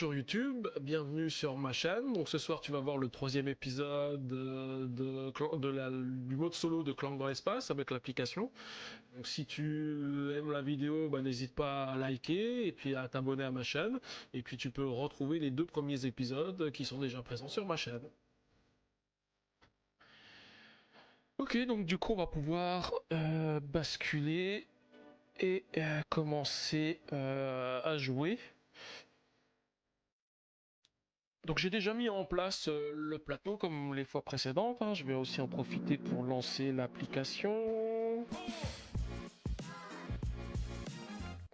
bonjour YouTube, bienvenue sur ma chaîne. Donc ce soir tu vas voir le troisième épisode du mode solo de Clank dans l'espace avec l'application. Donc si tu aimes la vidéo, n'hésite pas à liker et puis à t'abonner à ma chaîne. Et puis tu peux retrouver les deux premiers épisodes qui sont déjà présents sur ma chaîne. Ok, donc du coup on va pouvoir basculer et commencer à jouer. Donc j'ai déjà mis en place le plateau comme les fois précédentes, hein. Je vais aussi en profiter pour lancer l'application.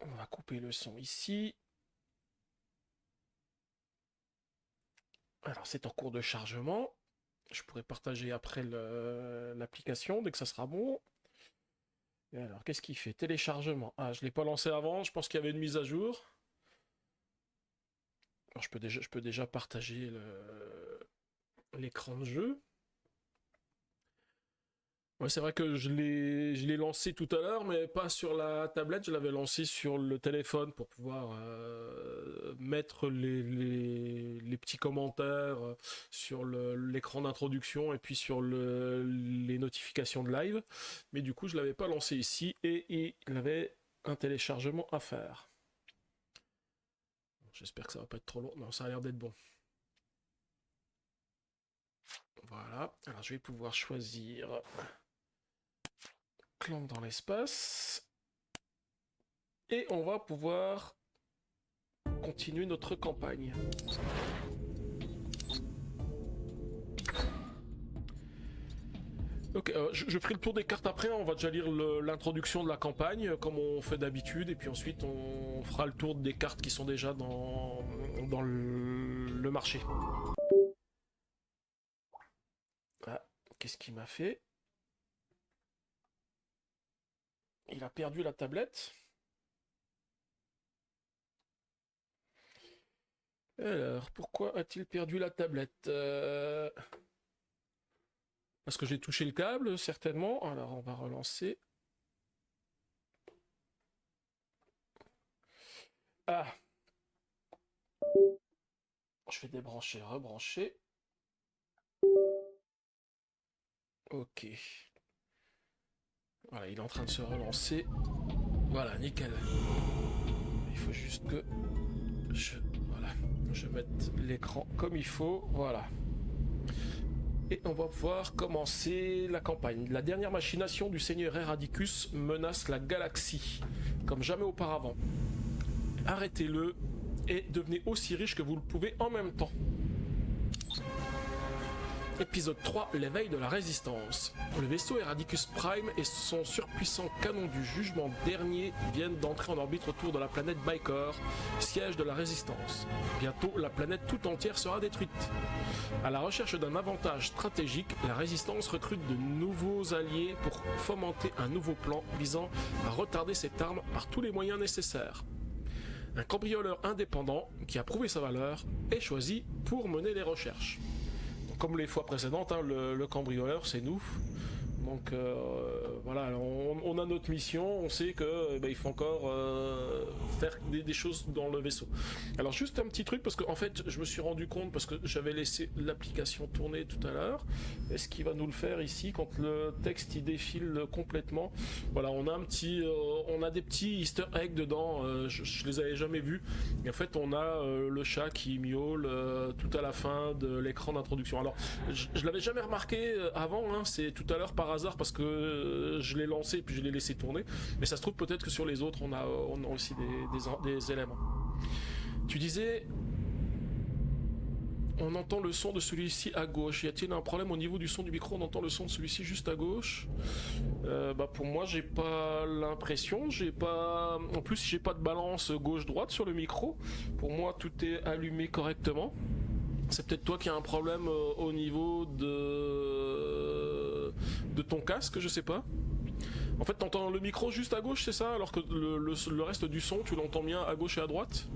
On va couper le son ici. Alors c'est en cours de chargement. Je pourrai partager après l'application dès que ça sera bon. Et alors qu'est-ce qu'il fait? Téléchargement. Ah, je ne l'ai pas lancé avant, je pense qu'il y avait une mise à jour. Alors, je peux déjà partager l'écran de jeu. Ouais, c'est vrai que je l'ai lancé tout à l'heure, mais pas sur la tablette, je l'avais lancé sur le téléphone pour pouvoir mettre les petits commentaires sur l'écran d'introduction et puis sur les notifications de live. Mais du coup, je l'avais pas lancé ici et il avait un téléchargement à faire. J'espère que ça va pas être trop long. Non, ça a l'air d'être bon. Voilà. Alors, je vais pouvoir choisir Clank dans l'espace. Et on va pouvoir continuer notre campagne. Ok, je ferai le tour des cartes après, on va déjà lire l'introduction de la campagne, comme on fait d'habitude, et puis ensuite on fera le tour des cartes qui sont déjà dans le marché. Ah, qu'est-ce qu'il m'a fait? Il a perdu la tablette. Alors, pourquoi a-t-il perdu la tablette? Parce que j'ai touché le câble, certainement. Alors, on va relancer. Ah! Je vais débrancher, rebrancher. Ok. Voilà, il est en train de se relancer. Voilà, nickel. Il faut juste que voilà, je mette l'écran comme il faut. Voilà. Et on va pouvoir commencer la campagne. La dernière machination du seigneur Eradicus menace la galaxie, comme jamais auparavant. Arrêtez-le et devenez aussi riche que vous le pouvez en même temps. Épisode 3, l'éveil de la résistance. Le vaisseau Eradicus Prime et son surpuissant canon du jugement dernier viennent d'entrer en orbite autour de la planète Bykor, siège de la résistance. Bientôt, la planète tout entière sera détruite. À la recherche d'un avantage stratégique, la résistance recrute de nouveaux alliés pour fomenter un nouveau plan visant à retarder cette arme par tous les moyens nécessaires. Un cambrioleur indépendant qui a prouvé sa valeur est choisi pour mener les recherches. Comme les fois précédentes, hein, le cambrioleur, c'est nous. Donc voilà, on a notre mission, on sait que il faut encore faire des choses dans le vaisseau. Alors juste un petit truc, parce qu'en fait je me suis rendu compte, parce que j'avais laissé l'application tourner tout à l'heure, est-ce qu'il va nous le faire ici quand le texte il défile complètement? Voilà, on a des petits easter eggs dedans, je les avais jamais vus, et en fait on a le chat qui miaule tout à la fin de l'écran d'introduction. Alors je l'avais jamais remarqué avant, hein, c'est tout à l'heure par hasard parce que je l'ai lancé et puis je l'ai laissé tourner, mais ça se trouve peut-être que sur les autres on a aussi des éléments. Tu disais, on entend le son de celui-ci à gauche. Y a-t-il un problème au niveau du son du micro? On entend le son de celui-ci juste à gauche. Pour moi j'ai pas l'impression, en plus j'ai pas de balance gauche-droite sur le micro. Pour moi tout est allumé correctement. C'est peut-être toi qui as un problème au niveau de ton casque, je sais pas. En fait, t'entends le micro juste à gauche, c'est ça? Alors que le reste du son, tu l'entends bien à gauche et à droite?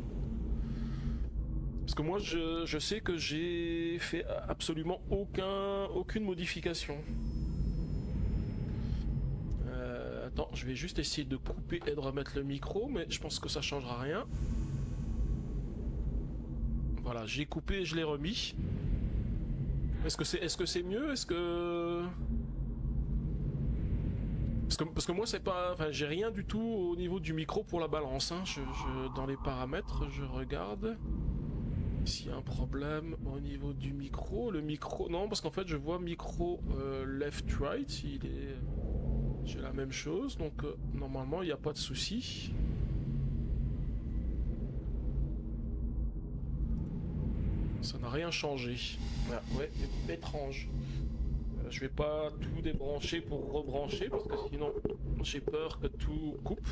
Parce que moi, je sais que j'ai fait absolument aucune modification. Attends, je vais juste essayer de couper et de remettre le micro, mais je pense que ça changera rien. Voilà, j'ai coupé et je l'ai remis. Est-ce que c'est mieux? Parce que moi c'est pas, enfin j'ai rien du tout au niveau du micro pour la balance. Hein. Dans les paramètres, je regarde s'il y a un problème au niveau du micro. Le micro, non, parce qu'en fait je vois micro left-right, j'ai la même chose, donc normalement il n'y a pas de souci. Ça n'a rien changé. Ah, ouais, étrange. Je vais pas tout débrancher pour rebrancher parce que sinon j'ai peur que tout coupe.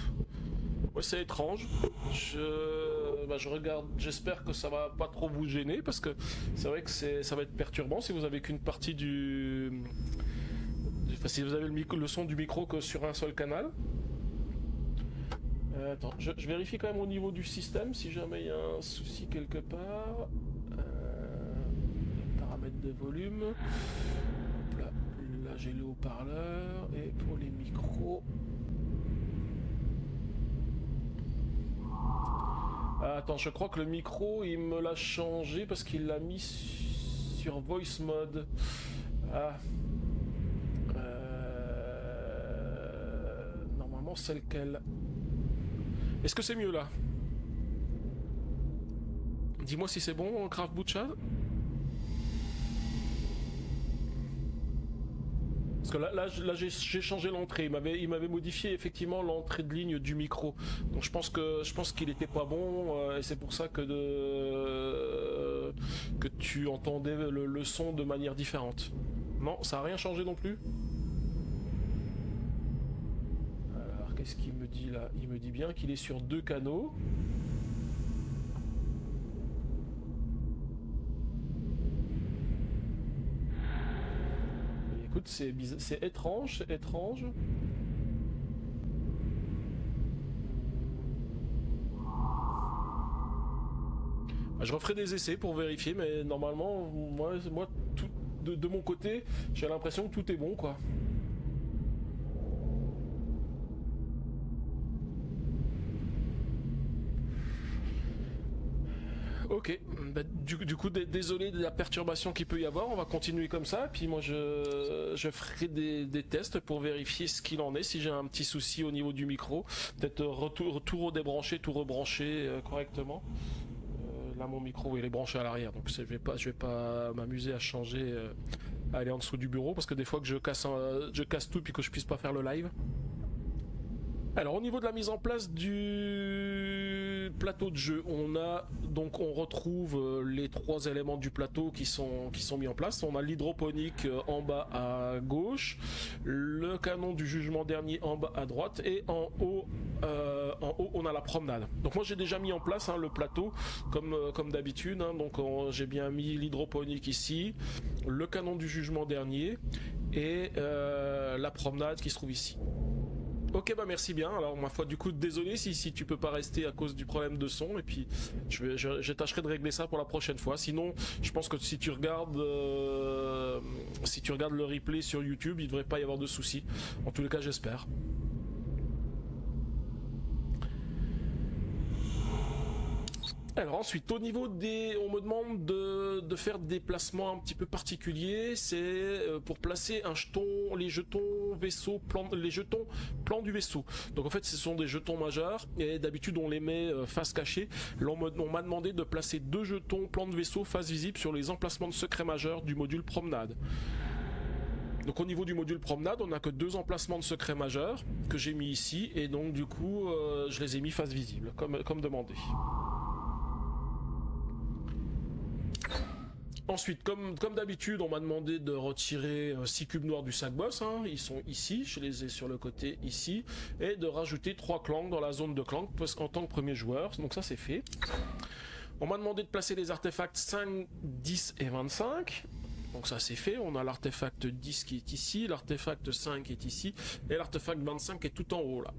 Ouais, c'est étrange. Je regarde, j'espère que ça va pas trop vous gêner parce que c'est vrai que ça va être perturbant si vous avez qu'une partie enfin, si vous avez le son du micro que sur un seul canal. Attends, je vérifie quand même au niveau du système si jamais il y a un souci quelque part. Paramètres de volume. Hop là, là j'ai le haut-parleur et pour les micros. Ah, attends, je crois que le micro il me l'a changé parce qu'il l'a mis sur voice mode. Ah. Normalement c'est lequel? Est-ce que c'est mieux là? Dis-moi si c'est bon, Craft Butcha. Parce que là j'ai changé l'entrée. Il m'avait modifié effectivement l'entrée de ligne du micro. Donc je pense qu'il était pas bon et c'est pour ça que tu entendais le son de manière différente. Non, ça a rien changé non plus. Alors qu'est-ce qu'il me dit là? Il me dit bien qu'il est sur 2 canaux. Écoute, c'est étrange, c'est étrange. Je referai des essais pour vérifier, mais normalement, moi tout, de mon côté, j'ai l'impression que tout est bon, quoi. Ok, bah, du coup désolé de la perturbation qu'il peut y avoir, on va continuer comme ça, puis moi je ferai des tests pour vérifier ce qu'il en est, si j'ai un petit souci au niveau du micro, peut-être tout redébrancher, tout rebrancher correctement. Là mon micro il est branché à l'arrière, donc je vais pas m'amuser à changer, à aller en dessous du bureau, parce que des fois que je casse tout puis que je puisse pas faire le live. Alors au niveau de la mise en place du plateau de jeu, on retrouve les 3 éléments du plateau qui sont mis en place. On a l'hydroponique en bas à gauche, le canon du jugement dernier en bas à droite et en haut on a la promenade. Donc moi j'ai déjà mis en place le plateau comme d'habitude. Donc j'ai bien mis l'hydroponique ici, le canon du jugement dernier et la promenade qui se trouve ici. Ok, bah merci bien. Alors ma foi, du coup désolé si tu peux pas rester à cause du problème de son, et puis je tâcherai de régler ça pour la prochaine fois. Sinon je pense que si tu regardes le replay sur YouTube, il devrait pas y avoir de soucis. En tous les cas j'espère. Alors ensuite, au niveau on me demande de faire des placements un petit peu particuliers. C'est pour placer les jetons vaisseau, les jetons plan du vaisseau. Donc en fait, ce sont des jetons majeurs et d'habitude on les met face cachée. Là, on m'a demandé de placer 2 jetons plan de vaisseau face visible sur les emplacements de secrets majeurs du module promenade. Donc au niveau du module promenade, on n'a que 2 emplacements de secrets majeurs que j'ai mis ici et donc du coup, je les ai mis face visible comme demandé. Ensuite, comme d'habitude, on m'a demandé de retirer 6 cubes noirs du sac boss, ils sont ici, je les ai sur le côté ici, et de rajouter 3 clanks dans la zone de clank en tant que premier joueur, donc ça c'est fait. On m'a demandé de placer les artefacts 5, 10 et 25, donc ça c'est fait, on a l'artefact 10 qui est ici, l'artefact 5 qui est ici, et l'artefact 25 qui est tout en haut là.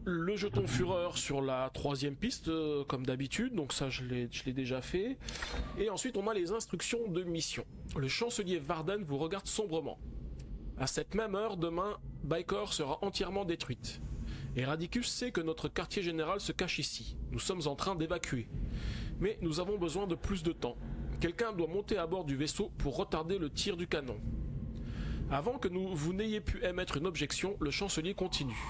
Le jeton fureur sur la 3e piste comme d'habitude, donc ça je l'ai déjà fait. Et ensuite on a les instructions de mission. Le chancelier Varden vous regarde sombrement. À cette même heure demain, Bykor sera entièrement détruite. Eradicus sait que notre quartier général se cache ici. Nous sommes en train d'évacuer. Mais nous avons besoin de plus de temps. Quelqu'un doit monter à bord du vaisseau pour retarder le tir du canon. Avant que vous n'ayez pu émettre une objection, le chancelier continue.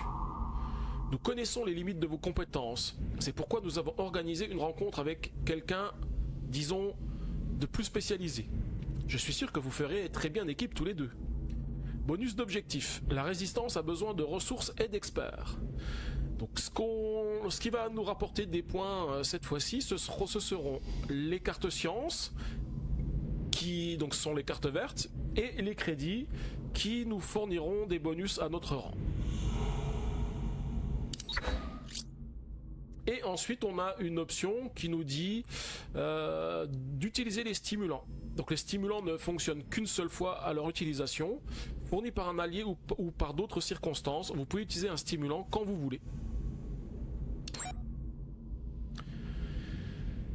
Nous connaissons les limites de vos compétences. C'est pourquoi nous avons organisé une rencontre avec quelqu'un, disons, de plus spécialisé. Je suis sûr que vous ferez très bien équipe tous les deux. Bonus d'objectif. La résistance a besoin de ressources et d'experts. Donc ce qui va nous rapporter des points cette fois-ci, ce seront les cartes sciences, qui donc sont les cartes vertes, et les crédits qui nous fourniront des bonus à notre rang. Et ensuite on a une option qui nous dit d'utiliser les stimulants. Donc les stimulants ne fonctionnent qu'une seule fois à leur utilisation, fournis par un allié ou par d'autres circonstances. Vous pouvez utiliser un stimulant quand vous voulez.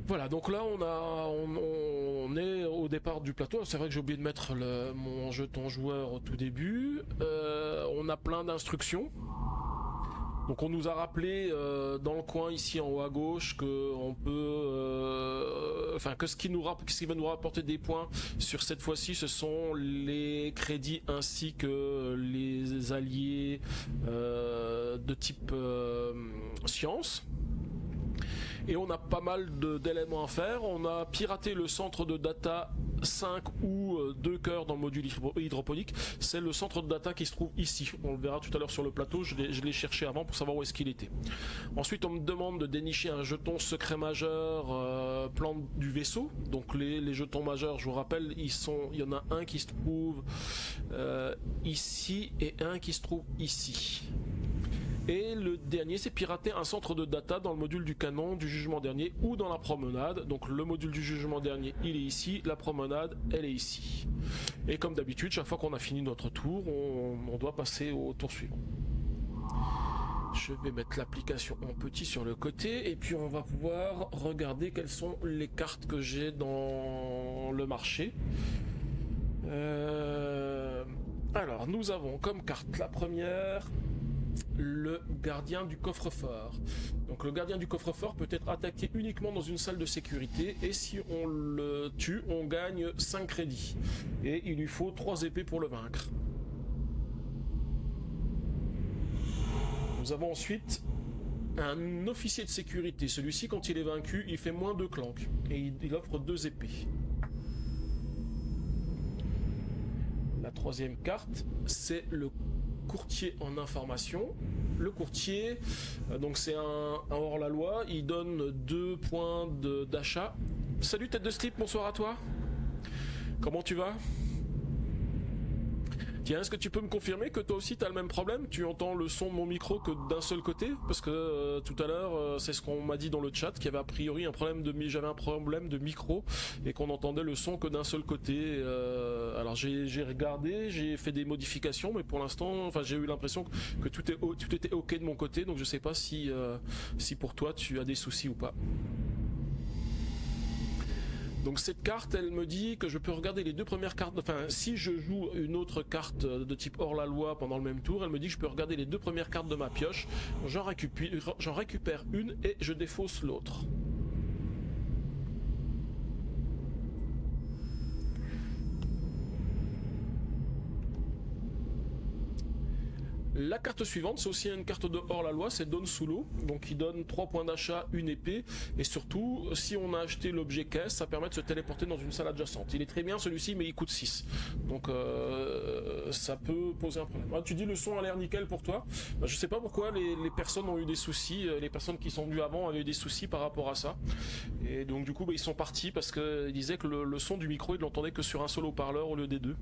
Voilà, donc là on est au départ du plateau. C'est vrai que j'ai oublié de mettre mon jeton joueur au tout début. On a plein d'instructions. Donc on nous a rappelé dans le coin ici en haut à gauche que on peut, que ce qui va nous rapporter des points sur cette fois-ci, ce sont les crédits ainsi que les alliés de type science. Et on a pas mal d'éléments à faire. On a piraté le centre de data 5 ou 2 cœurs dans le module hydroponique. C'est le centre de data qui se trouve ici. On le verra tout à l'heure sur le plateau. Je l'ai cherché avant pour savoir où est-ce qu'il était. Ensuite, on me demande de dénicher un jeton secret majeur plan du vaisseau. Donc les jetons majeurs, je vous rappelle, il y en a un qui se trouve ici et un qui se trouve ici. Et le dernier, c'est pirater un centre de data dans le module du canon du jugement dernier ou dans la promenade. Donc le module du jugement dernier, il est ici, la promenade, elle est ici. Et comme d'habitude, chaque fois qu'on a fini notre tour, on doit passer au tour suivant. Je vais mettre l'application en petit sur le côté et puis on va pouvoir regarder quelles sont les cartes que j'ai dans le marché. Alors, nous avons comme carte la première... le gardien du coffre-fort. Donc le gardien du coffre-fort peut être attaqué uniquement dans une salle de sécurité et si on le tue, on gagne 5 crédits. Et il lui faut 3 épées pour le vaincre. Nous avons ensuite un officier de sécurité. Celui-ci, quand il est vaincu, il fait moins 2 clanques et il offre 2 épées. La troisième carte, c'est le courtier en information. Le courtier, donc c'est un hors-la-loi, il donne 2 points d'achat. Salut tête de slip, bonsoir à toi. Comment tu vas? Tiens, est-ce que tu peux me confirmer que toi aussi tu as le même problème? Tu entends le son de mon micro que d'un seul côté? Parce que tout à l'heure, c'est ce qu'on m'a dit dans le chat, qu'il y avait a priori j'avais un problème de micro et qu'on entendait le son que d'un seul côté. Alors j'ai regardé, j'ai fait des modifications, mais pour l'instant, j'ai eu l'impression que tout était ok de mon côté, donc je sais pas si pour toi tu as des soucis ou pas. Donc cette carte, elle me dit que je peux regarder les 2 premières cartes, si je joue une autre carte de type hors-la-loi pendant le même tour, elle me dit que je peux regarder les 2 premières cartes de ma pioche, j'en récupère une et je défausse l'autre. La carte suivante, c'est aussi une carte de hors-la-loi, c'est Don Sulo, donc il donne 3 points d'achat, une épée, et surtout, si on a acheté l'objet caisse, ça permet de se téléporter dans une salle adjacente. Il est très bien celui-ci, mais il coûte 6, donc ça peut poser un problème. Ah, tu dis le son a l'air nickel pour toi, je sais pas pourquoi les personnes ont eu des soucis, les personnes qui sont venues avant avaient eu des soucis par rapport à ça, et donc du coup ils sont partis parce qu'ils disaient que le son du micro, ils l'entendaient que sur un seul haut-parleur au lieu des 2.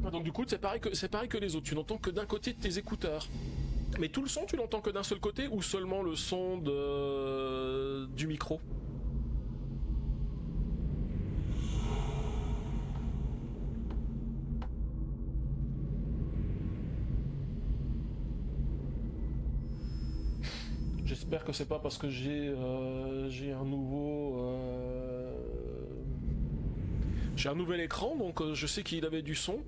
Donc du coup c'est pareil que les autres, tu n'entends que d'un côté de tes écouteurs. Mais tout le son tu l'entends que d'un seul côté ou seulement le son du micro? J'espère que c'est pas parce que j'ai un nouveau J'ai un nouvel écran, donc je sais qu'il avait du son.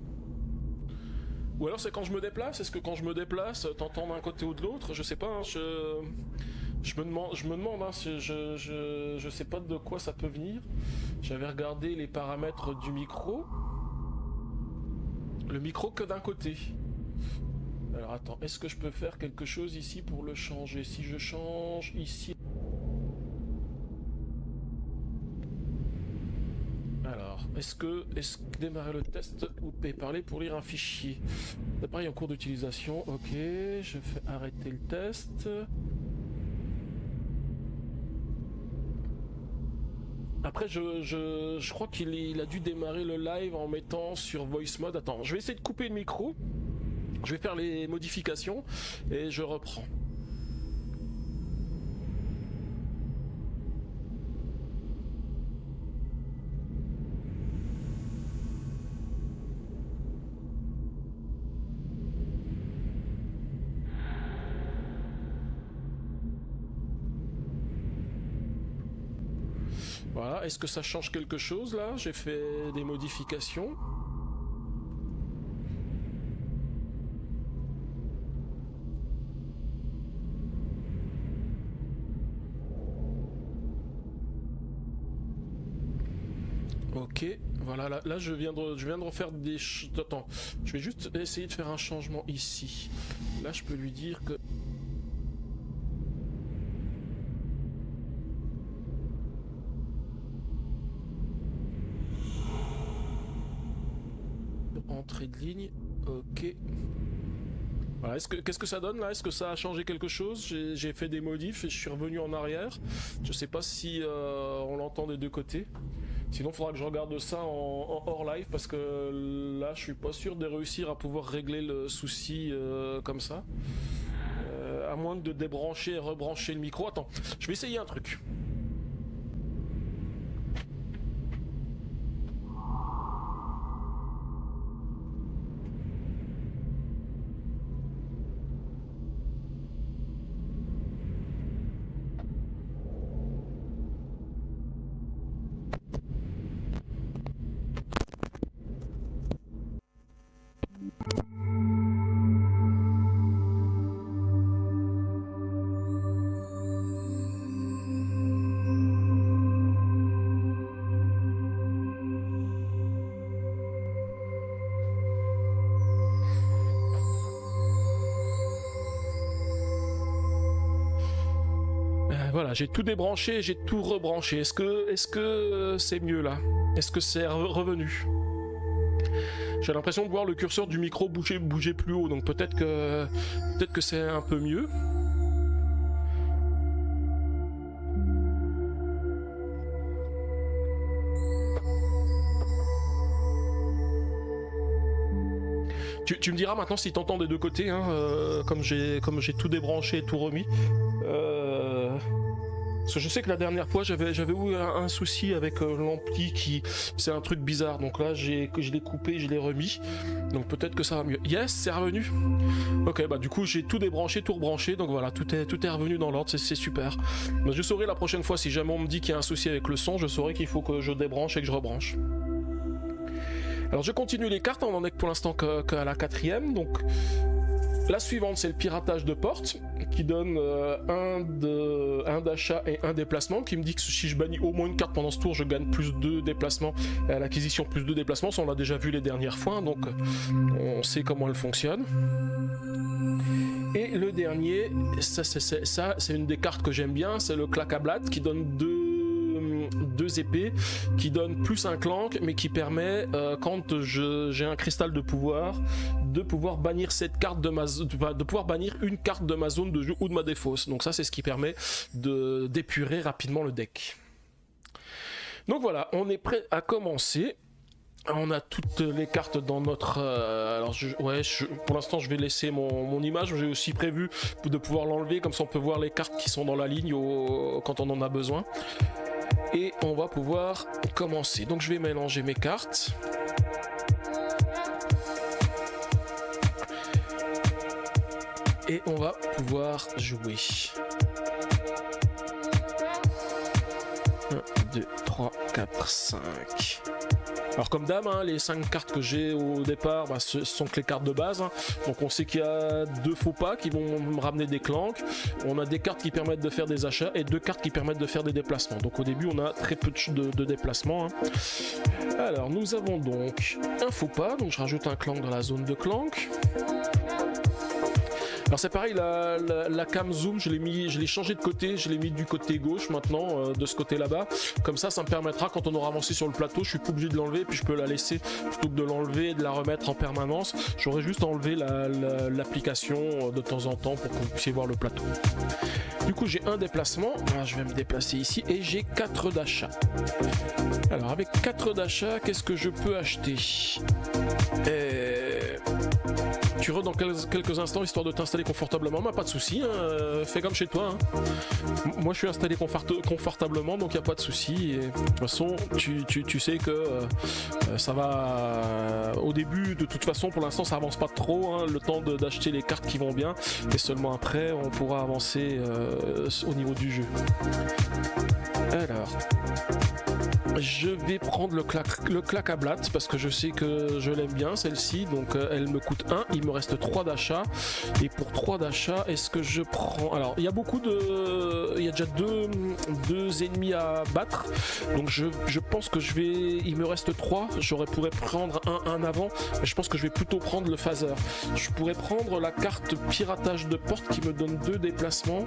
Ou alors c'est quand je me déplace. Est-ce que quand je me déplace, t'entends d'un côté ou de l'autre? Je sais pas. Hein, je me demande. Hein, je sais pas de quoi ça peut venir. J'avais regardé les paramètres du micro. Le micro que d'un côté. Alors attends, est-ce que je peux faire quelque chose ici pour le changer? Si je change ici... Alors, est-ce que démarrer le test ou parler pour lire un fichier? L'appareil en cours d'utilisation, ok, je fais arrêter le test. Après, je crois qu'il a dû démarrer le live en mettant sur voice mode. Attends, je vais essayer de couper le micro. Je vais faire les modifications et je reprends. Voilà, est-ce que ça change quelque chose là? J'ai fait des modifications. Ok, voilà, là je viens de refaire des... Attends, je vais juste essayer de faire un changement ici. Là je peux lui dire que... Entrée de ligne, ok. Voilà, qu'est-ce que ça donne là? Est-ce que ça a changé quelque chose? J'ai fait des modifs et je suis revenu en arrière. Je sais pas si on l'entend des deux côtés. Sinon, il faudra que je regarde ça en hors live parce que là, je suis pas sûr de réussir à pouvoir régler le souci comme ça. À moins de débrancher et rebrancher le micro. Attends, je vais essayer un truc. Voilà, j'ai tout débranché, j'ai tout rebranché. Est-ce que c'est mieux là? Est-ce que c'est revenu? J'ai l'impression de voir le curseur du micro bouger plus haut, donc peut-être que c'est un peu mieux. Tu me diras maintenant si t'entends des deux côtés, hein, comme j'ai tout débranché et tout remis. Parce que je sais que la dernière fois j'avais eu un souci avec l'ampli qui... C'est un truc bizarre, donc là je l'ai coupé, je l'ai remis. Donc peut-être que ça va mieux. Yes, c'est revenu. Ok, bah du coup j'ai tout débranché, tout rebranché, donc voilà, tout est revenu dans l'ordre, c'est super. Donc, je saurai la prochaine fois, si jamais on me dit qu'il y a un souci avec le son, je saurai qu'il faut que je débranche et que je rebranche. Alors je continue les cartes, on en est pour l'instant qu'à la 4ème, donc... La suivante, c'est le piratage de porte, qui donne un d'achat et un déplacement, qui me dit que si je bannis au moins une carte pendant ce tour, je gagne plus 2 déplacements, à l'acquisition plus 2 déplacements, ça on l'a déjà vu les dernières fois, donc on sait comment elle fonctionne. Et le dernier, ça c'est une des cartes que j'aime bien, c'est le claquablat, qui donne deux épées, qui donne plus un clank, mais qui permet, quand j'ai un cristal de pouvoir bannir cette carte de pouvoir bannir une carte de ma zone de jeu ou de ma défausse. Donc ça c'est ce qui permet d'épurer rapidement le deck. Donc voilà, on est prêt à commencer. On a toutes les cartes dans notre... alors pour l'instant je vais laisser mon image. J'ai aussi prévu de pouvoir l'enlever, comme ça on peut voir les cartes qui sont dans la ligne quand on en a besoin. Et on va pouvoir commencer. Donc je vais mélanger mes cartes. Et on va pouvoir jouer. 1, 2, 3, 4, 5. Alors comme d'hab, hein, les 5 cartes que j'ai au départ, bah, ce sont que les cartes de base. Hein. Donc on sait qu'il y a 2 faux pas qui vont me ramener des clanks. On a des cartes qui permettent de faire des achats et 2 cartes qui permettent de faire des déplacements. Donc au début on a très peu de déplacements. Hein. Alors nous avons donc un faux pas, donc je rajoute un clank dans la zone de clank. Alors c'est pareil, la cam zoom, je l'ai changé de côté, je l'ai mis du côté gauche maintenant, de ce côté là-bas. Comme ça me permettra, quand on aura avancé sur le plateau, je suis pas obligé de l'enlever, puis je peux la laisser plutôt que de l'enlever et de la remettre en permanence. J'aurais juste enlevé l'application de temps en temps pour que vous puissiez voir le plateau. Du coup j'ai un déplacement, alors, je vais me déplacer ici et j'ai 4 d'achats. Alors avec 4 d'achats, qu'est-ce que je peux acheter? Tu re dans quelques instants histoire de t'installer confortablement, pas de souci, hein, fais comme chez toi. Hein. Moi je suis installé confortablement donc il n'y a pas de souci. De toute façon tu sais que ça va au début, de toute façon pour l'instant ça avance pas trop, hein, le temps d'acheter les cartes qui vont bien et seulement après on pourra avancer au niveau du jeu. Alors je vais prendre le clac à blatte parce que je sais que je l'aime bien celle-ci, donc elle me coûte 1, il me reste 3 d'achats. Et pour 3 d'achats, est-ce que je prends... Alors il y a il y a déjà deux ennemis à battre, donc je pense que il me reste 3, pourrais prendre un avant, mais je pense que je vais plutôt prendre le phaser. Je pourrais prendre la carte piratage de porte qui me donne 2 déplacements,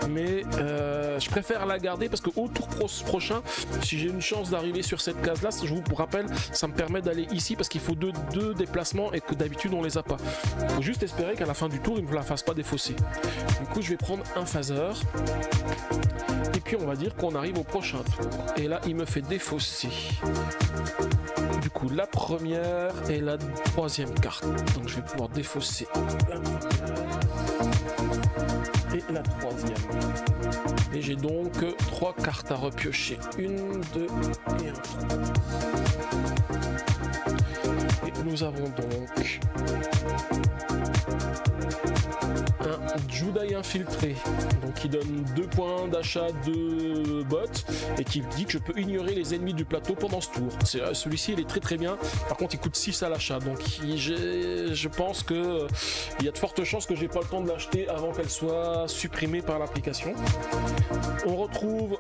mais je préfère la garder parce qu'au tour prochain, si j'ai une chance d'arriver sur cette case là, je vous rappelle, ça me permet d'aller ici parce qu'il faut deux déplacements et que d'habitude on les a pas. Il faut juste espérer qu'à la fin du tour il ne me la fasse pas défausser. Du coup je vais prendre un phaser et puis on va dire qu'on arrive au prochain tour et là il me fait défausser du coup la première et la troisième carte, donc je vais pouvoir défausser la première et la troisième. Et j'ai donc 3 cartes à repiocher. 1, 2 et 1, 3. Et nous avons donc un Judai infiltré, donc qui donne 2 points d'achat de bot et qui dit que je peux ignorer les ennemis du plateau pendant ce tour. Celui-ci il est très bien, par contre il coûte 6 à l'achat, donc je pense que il y a de fortes chances que j'ai pas le temps de l'acheter avant qu'elle soit supprimée par l'application. On retrouve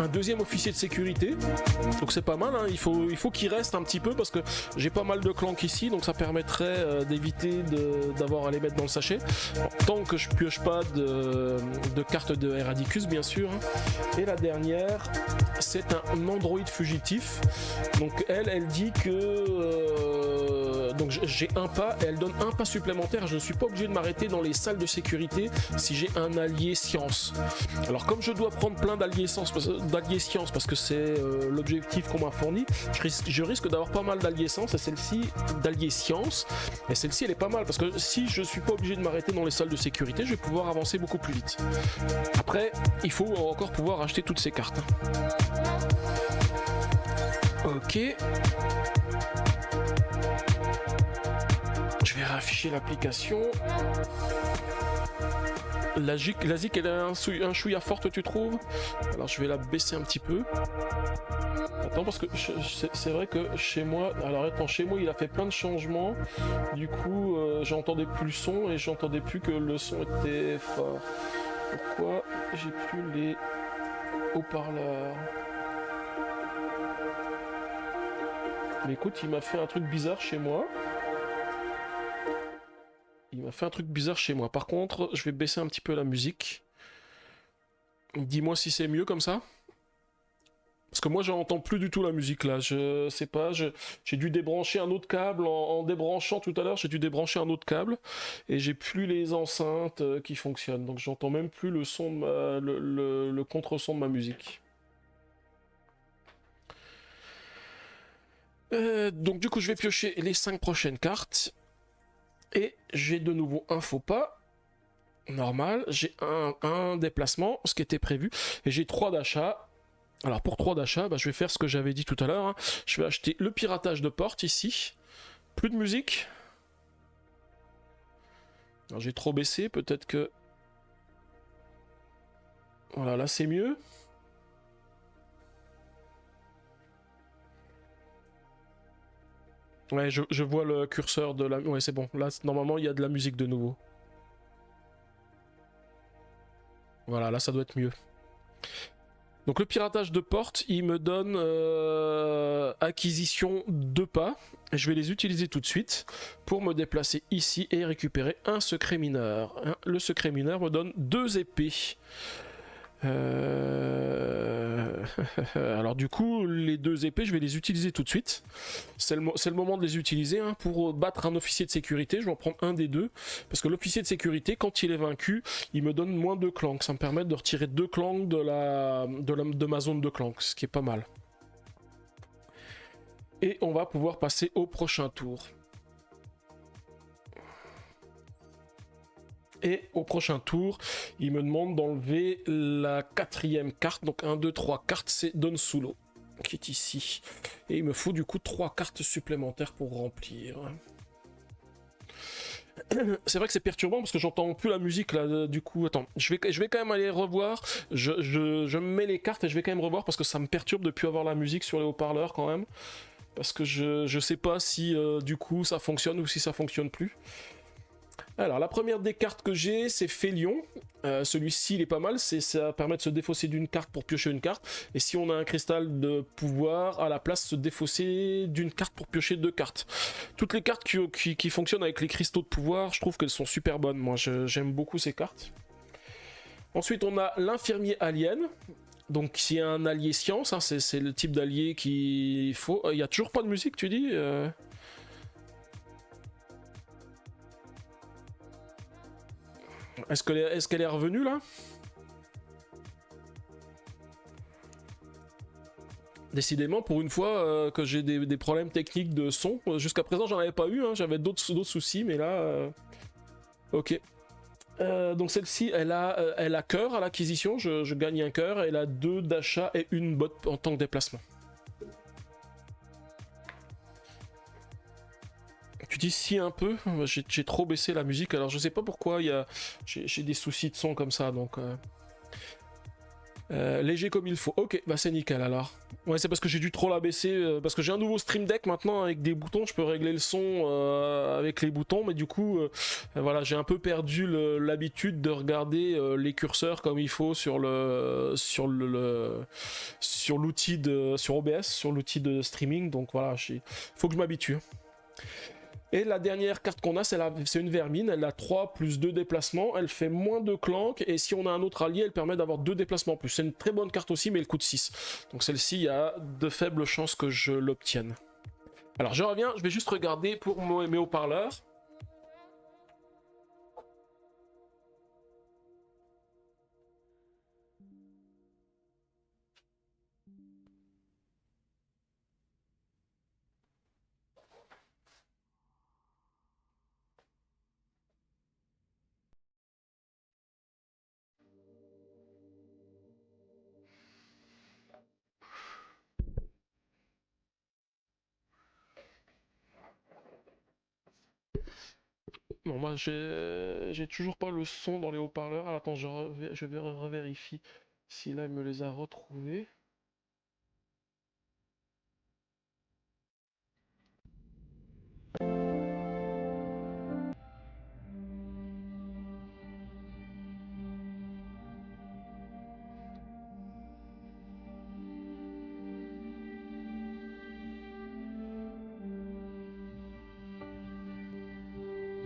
un deuxième officier de sécurité, donc c'est pas mal, hein. Il faut qu'il reste un petit peu parce que j'ai pas mal de clanks ici, donc ça permettrait d'éviter d'avoir à les mettre dans le sachet. Bon, tant que je pioche pas de carte de Eradicus bien sûr. Et la dernière, c'est un androïde fugitif, donc elle dit que donc j'ai un pas et elle donne un pas supplémentaire. Je ne suis pas obligé de m'arrêter dans les salles de sécurité si j'ai un allié science. Alors comme je dois prendre plein d'alliés science parce que c'est l'objectif qu'on m'a fourni, je risque d'avoir pas mal d'alliés science et celle-ci d'alliés science, et celle-ci elle est pas mal parce que si je suis pas obligé de m'arrêter dans les salles de sécurité, je vais pouvoir avancer beaucoup plus vite. Après il faut encore pouvoir acheter toutes ces cartes. Ok. Je vais réafficher l'application. La zik elle a un chouïa forte, tu trouves? Alors je vais la baisser un petit peu. Attends, parce que c'est vrai que chez moi... Alors attends, chez moi il a fait plein de changements. Du coup j'entendais plus le son et j'entendais plus que le son était fort. Pourquoi j'ai plus les haut-parleurs? Mais écoute, il m'a fait un truc bizarre chez moi. Par contre, je vais baisser un petit peu la musique. Dis-moi si c'est mieux comme ça. Parce que moi, j'entends plus du tout la musique là. Je sais pas, j'ai dû débrancher un autre câble. En débranchant tout à l'heure, j'ai dû débrancher un autre câble. Et j'ai plus les enceintes qui fonctionnent. Donc j'entends même plus le son de le contre-son de ma musique. Donc du coup, je vais piocher les 5 prochaines cartes. Et j'ai de nouveau un faux pas, normal, j'ai un déplacement, ce qui était prévu, et j'ai 3 d'achats. Alors pour 3 d'achats, je vais faire ce que j'avais dit tout à l'heure, hein. Je vais acheter le piratage de porte ici, plus de musique. Alors j'ai trop baissé, peut-être que... Voilà, là c'est mieux. Ouais, je vois le curseur de la... Ouais, c'est bon. Là, normalement, il y a de la musique de nouveau. Voilà, là, ça doit être mieux. Donc le piratage de porte, il me donne acquisition 2 pas. Je vais les utiliser tout de suite pour me déplacer ici et récupérer un secret mineur. Le secret mineur me donne 2 épées. Alors du coup, les 2 épées, je vais les utiliser tout de suite. C'est le moment de les utiliser hein, pour battre un officier de sécurité. Je vais en prendre un des deux. Parce que l'officier de sécurité, quand il est vaincu, il me donne moins de clanks. Ça me permet de retirer 2 clanks de ma zone de clanks, ce qui est pas mal. Et on va pouvoir passer au prochain tour. Et au prochain tour, il me demande d'enlever la 4e carte. Donc 1, 2, 3 cartes, c'est Don Sulo qui est ici. Et il me faut du coup 3 cartes supplémentaires pour remplir. C'est vrai que c'est perturbant parce que j'entends plus la musique là. Du coup, attends, je vais quand même aller revoir. Je me mets les cartes et je vais quand même revoir parce que ça me perturbe de plus avoir la musique sur les haut-parleurs quand même. Parce que je sais pas si du coup ça fonctionne ou si ça fonctionne plus. Alors la première des cartes que j'ai c'est Félion, celui-ci il est pas mal, ça permet de se défausser d'une carte pour piocher une carte, et si on a un cristal de pouvoir, à la place se défausser d'une carte pour piocher 2 cartes. Toutes les cartes qui fonctionnent avec les cristaux de pouvoir, je trouve qu'elles sont super bonnes, moi j'aime beaucoup ces cartes. Ensuite on a l'infirmier alien, donc qui est un allié science, hein, c'est le type d'allié qu'il faut. Il y a toujours pas de musique tu dis Est-ce qu'elle est revenue là? Décidément, pour une fois que j'ai des problèmes techniques de son, jusqu'à présent j'en avais pas eu, hein, j'avais d'autres soucis, mais là... Ok. Donc celle-ci, elle a cœur à l'acquisition, je gagne un cœur, elle a 2 d'achat et une botte en tant que déplacement. Tu dis si un peu, j'ai trop baissé la musique, alors je sais pas pourquoi j'ai des soucis de son comme ça, donc... léger comme il faut. Ok, bah c'est nickel alors. Ouais, c'est parce que j'ai dû trop la baisser, parce que j'ai un nouveau Stream Deck maintenant avec des boutons, je peux régler le son avec les boutons, mais du coup, voilà, j'ai un peu perdu l'habitude de regarder les curseurs comme il faut sur sur l'outil sur OBS, sur l'outil de streaming, donc voilà, faut que je m'habitue. Et la dernière carte qu'on a, c'est une vermine, elle a 3 plus 2 déplacements, elle fait moins de clank, et si on a un autre allié, elle permet d'avoir 2 déplacements en plus. C'est une très bonne carte aussi, mais elle coûte 6. Donc celle-ci, il y a de faibles chances que je l'obtienne. Alors je reviens, je vais juste regarder pour mes haut-parleurs. Non, moi j'ai toujours pas le son dans les haut-parleurs. Alors, attends, je vais revérifier si là il me les a retrouvés.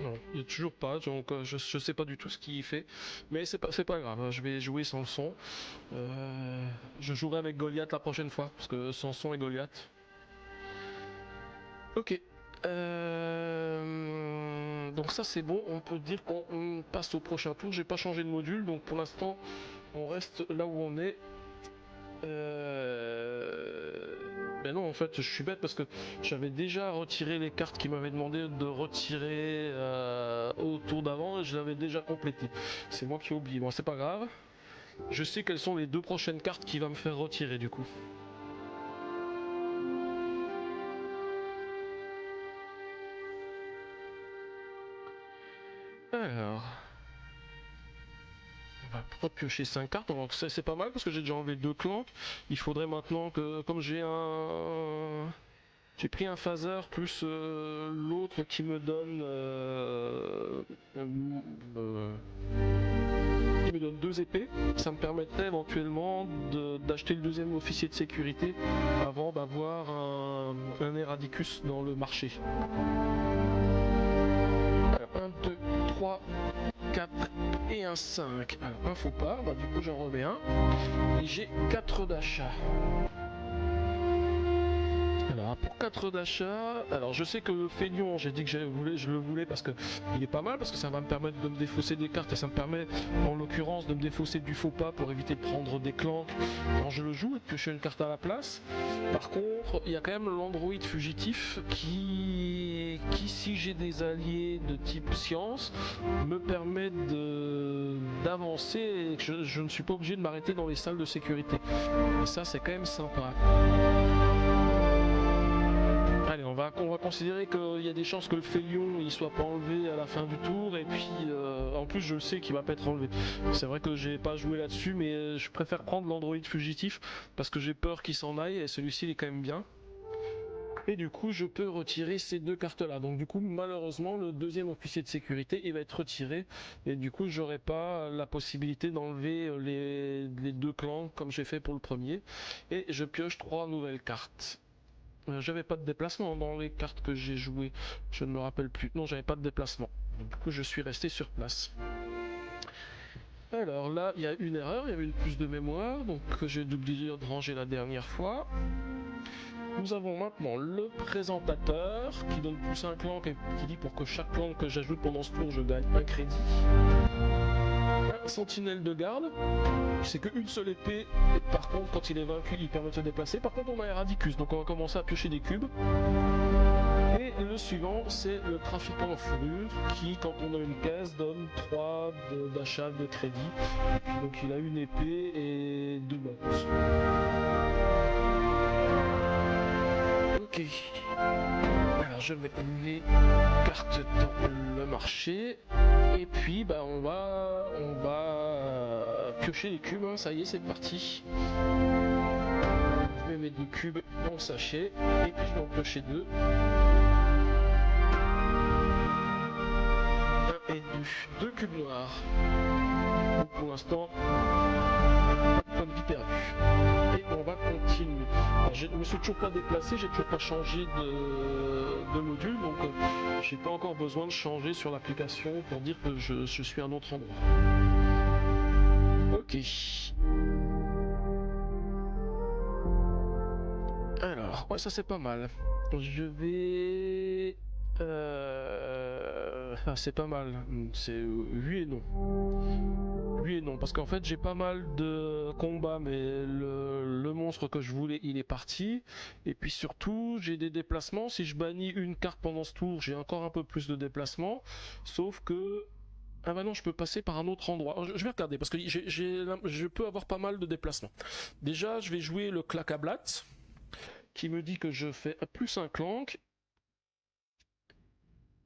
Non, il n'y a toujours pas, donc je sais pas du tout ce qu'il fait, mais c'est pas grave, hein, je vais jouer sans le son. Je jouerai avec Goliath la prochaine fois, parce que sans son et Goliath. Ok. Donc ça c'est bon, on peut dire qu'on passe au prochain tour. J'ai pas changé de module, donc pour l'instant on reste là où on est. Ben non, en fait, je suis bête parce que j'avais déjà retiré les cartes qui m'avaient demandé de retirer au tour d'avant et je l'avais déjà complété. C'est moi qui ai oublié. Bon, c'est pas grave. Je sais quelles sont les 2 prochaines cartes qui va me faire retirer du coup. Alors, on va repiocher 5 cartes. Donc c'est pas mal parce que j'ai déjà enlevé 2 clans. Il faudrait maintenant que, comme j'ai un J'ai pris un phaser plus l'autre qui me donne deux épées. Ça me permettrait éventuellement d'acheter le deuxième officier de sécurité avant d'avoir un Eradicus dans le marché. 1, 2, 3, 4 et un 5. Alors un faux pas, bah, du coup j'en remets un. Et j'ai 4 d'achat. Alors pour 4 d'achat, alors je sais que le Félion, j'ai dit que je le voulais parce que il est pas mal, parce que ça va me permettre de me défausser des cartes et ça me permet en l'occurrence de me défausser du faux pas pour éviter de prendre des clans quand je le joue et de piocher une carte à la place. Par contre, il y a quand même l'androïde fugitif qui si j'ai des alliés de type science, me permet d'avancer et que je ne suis pas obligé de m'arrêter dans les salles de sécurité. Et ça c'est quand même sympa. Allez, on va considérer qu'il y a des chances que le Félion il soit pas enlevé à la fin du tour et puis en plus je le sais qu'il va pas être enlevé. C'est vrai que j'ai pas joué là-dessus mais je préfère prendre l'androïde fugitif parce que j'ai peur qu'il s'en aille et celui-ci il est quand même bien. Et du coup je peux retirer ces deux cartes là. Donc du coup malheureusement le deuxième officier de sécurité il va être retiré et du coup j'aurai pas la possibilité d'enlever les deux clans comme j'ai fait pour le premier. Et je pioche 3 nouvelles cartes. J'avais pas de déplacement dans les cartes que j'ai jouées, je ne me rappelle plus. Non, j'avais pas de déplacement. Du coup, je suis resté sur place. Alors là, il y a une erreur, il y avait une puce de mémoire, donc que j'ai oublié de ranger la dernière fois. Nous avons maintenant le présentateur qui donne plus un clan et qui dit pour que chaque clan que j'ajoute pendant ce tour, je gagne un crédit. Un sentinelle de garde, c'est qu'une seule épée, et par contre quand il est vaincu il permet de se déplacer. Par contre on a Eradicus, donc on va commencer à piocher des cubes. Et le suivant c'est le trafiquant en fourrure qui quand on a une caisse donne 3 d'achat de crédit. Donc il a une épée et 2 bottes. Ok. Alors je mets les cartes dans le marché. Et puis bah on va piocher les cubes, hein. Ça y est c'est parti. Je vais mettre 2 cubes dans le sachet et puis je vais en piocher 2. 1 et 2. 2 cubes noirs. Donc pour l'instant, pas de point de vie perdu. Et on va continuer. Alors, je ne me suis toujours pas déplacé, j'ai toujours pas changé de module, donc j'ai pas encore besoin de changer sur l'application pour dire que je suis à un autre endroit. Ok. Alors, ouais, ça c'est pas mal. Je vais... c'est pas mal. C'est oui et non. Oui et non, parce qu'en fait j'ai pas mal de combats, mais le monstre que je voulais, il est parti. Et puis surtout, j'ai des déplacements. Si je bannis une carte pendant ce tour, j'ai encore un peu plus de déplacements. Sauf que... Ah bah non, je peux passer par un autre endroit. Je vais regarder, parce que je peux avoir pas mal de déplacements. Déjà, je vais jouer le Clacablat, qui me dit que je fais plus un clank.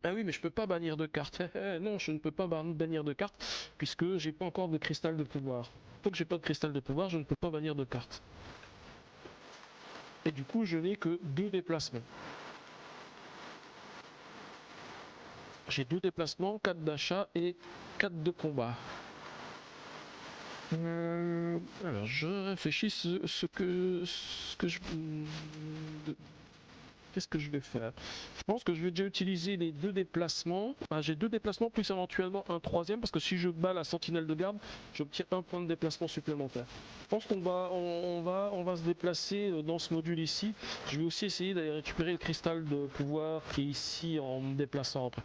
Ah oui, mais je peux pas bannir de carte. Non, je ne peux pas bannir de carte puisque j'ai pas encore de cristal de pouvoir. Tant que j'ai pas de cristal de pouvoir, je ne peux pas bannir de carte. Et du coup, je n'ai que 2 déplacements. J'ai 2 déplacements, 4 d'achat et 4 de combat. Alors, je réfléchis ce que je... Qu'est-ce que je vais faire? Je pense que je vais déjà utiliser les 2 déplacements. Enfin, j'ai 2 déplacements plus éventuellement un troisième parce que si je bats la sentinelle de garde, j'obtiens un point de déplacement supplémentaire. Je pense qu'on va se déplacer dans ce module ici. Je vais aussi essayer d'aller récupérer le cristal de pouvoir qui est ici en me déplaçant après.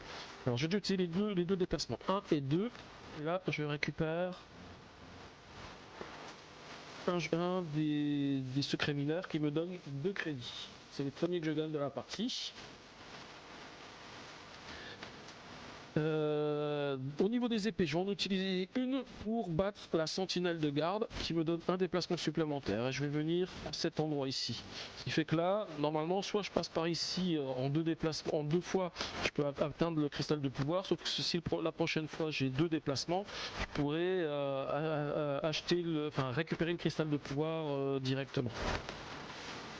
Alors j'ai déjà utilisé les deux déplacements, 1 et 2. Et là, je récupère un des secrets mineurs qui me donne 2 crédits. C'est le premier que je gagne de la partie. Au niveau des épées, je vais en utiliser une pour battre la sentinelle de garde qui me donne un déplacement supplémentaire. Et je vais venir à cet endroit ici. Ce qui fait que là, normalement, soit je passe par ici en 2 déplacements, en 2 fois, je peux atteindre le cristal de pouvoir. Sauf que si la prochaine fois j'ai 2 déplacements, je pourrais récupérer le cristal de pouvoir directement.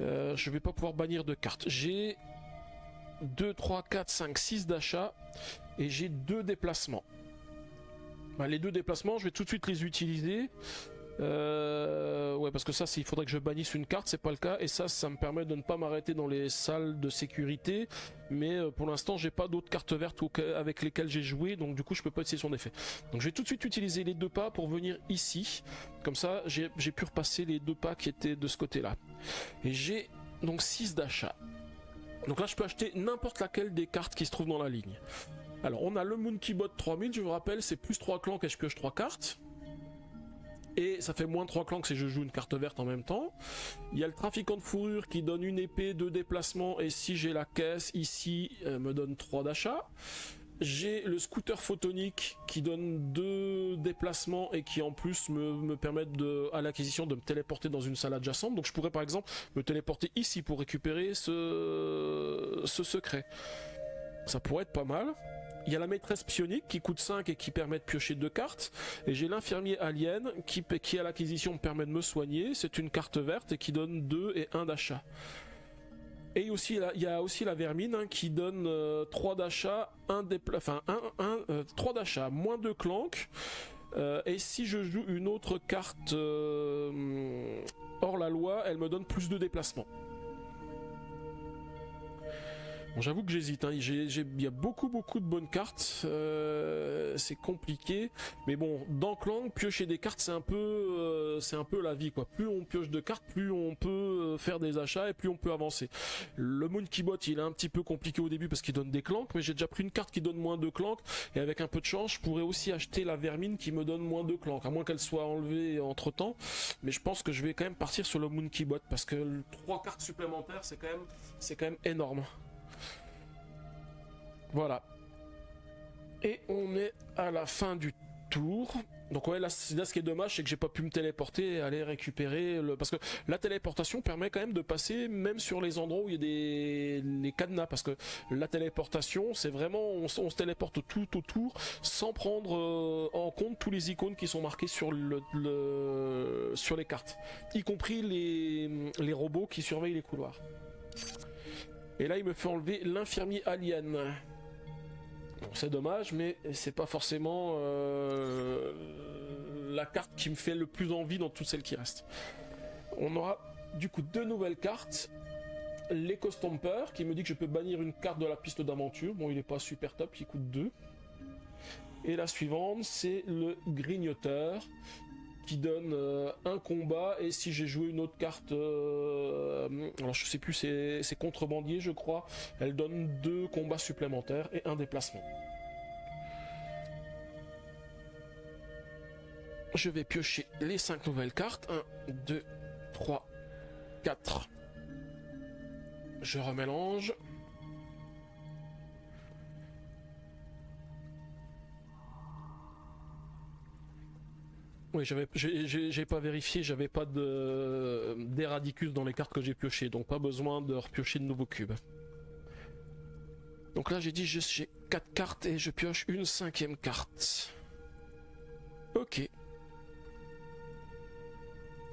Je vais pas pouvoir bannir de cartes. J'ai 2, 3, 4, 5, 6 d'achat et j'ai 2 déplacements. Bah, les 2 déplacements, je vais tout de suite les utiliser. Ouais, parce que ça, il faudrait que je bannisse une carte, c'est pas le cas. Et ça me permet de ne pas m'arrêter dans les salles de sécurité. Mais pour l'instant, j'ai pas d'autres cartes vertes avec lesquelles j'ai joué, donc du coup, je peux pas essayer son effet. Donc je vais tout de suite utiliser les 2 pas pour venir ici. Comme ça, j'ai pu repasser les 2 pas qui étaient de ce côté-là. Et j'ai donc 6 d'achat. Donc là, je peux acheter n'importe laquelle des cartes qui se trouvent dans la ligne. Alors, on a le Monkey Bot 3000, je vous rappelle, c'est plus 3 clans et je pioche 3 cartes. Et ça fait moins 3 clans si je joue une carte verte en même temps. Il y a le trafiquant de fourrure qui donne une épée, 2 déplacements, et si j'ai la caisse ici, me donne 3 d'achat. J'ai le scooter photonique qui donne 2 déplacements et qui en plus me permettent à l'acquisition de me téléporter dans une salle adjacente. Donc je pourrais par exemple me téléporter ici pour récupérer ce secret. Ça pourrait être pas mal. Il y a la maîtresse psionique qui coûte 5 et qui permet de piocher 2 cartes. Et j'ai l'infirmier alien qui à l'acquisition me permet de me soigner. C'est une carte verte et qui donne 2 et 1 d'achat. Et il y a aussi la vermine qui donne 3 d'achat, 3 d'achat, moins 2 clank. Et si je joue une autre carte hors la loi, elle me donne plus de déplacement. Bon, j'avoue que j'hésite, il y a beaucoup de bonnes cartes, c'est compliqué, mais bon, dans Clank, piocher des cartes c'est un peu la vie quoi. Plus on pioche de cartes, plus on peut faire des achats et plus on peut avancer. Le Monkey Bot il est un petit peu compliqué au début parce qu'il donne des clanks, mais j'ai déjà pris une carte qui donne moins de clanks et avec un peu de chance je pourrais aussi acheter la vermine qui me donne moins de clanks, à moins qu'elle soit enlevée entre temps, mais je pense que je vais quand même partir sur le Monkey Bot parce que 3 cartes supplémentaires c'est quand même énorme. Voilà. Et on est à la fin du tour. Donc ouais, là ce qui est dommage, c'est que j'ai pas pu me téléporter et aller récupérer parce que la téléportation permet quand même de passer même sur les endroits où il y a les cadenas, parce que la téléportation, c'est vraiment on se téléporte tout autour sans prendre en compte tous les icônes qui sont marqués sur sur les cartes, y compris les robots qui surveillent les couloirs. Et là, il me fait enlever l'infirmier alien. Bon, c'est dommage, mais c'est pas forcément la carte qui me fait le plus envie dans toutes celles qui restent. On aura du coup 2 nouvelles cartes. L'Eco-Stomper qui me dit que je peux bannir une carte de la piste d'aventure. Bon, il est pas super top, il coûte 2. Et la suivante, c'est le Grignoteur qui donne un combat, et si j'ai joué une autre carte, alors je sais plus, c'est contrebandier je crois, elle donne 2 combats supplémentaires et 1 déplacement. Je vais piocher les 5 nouvelles cartes, 1, 2, 3, 4. Je remélange. Oui, j'ai pas vérifié, j'avais pas d'Eradicus dans les cartes que j'ai piochées, donc pas besoin de repiocher de nouveaux cubes. Donc là j'ai dit j'ai 4 cartes et je pioche une 5e carte. Ok.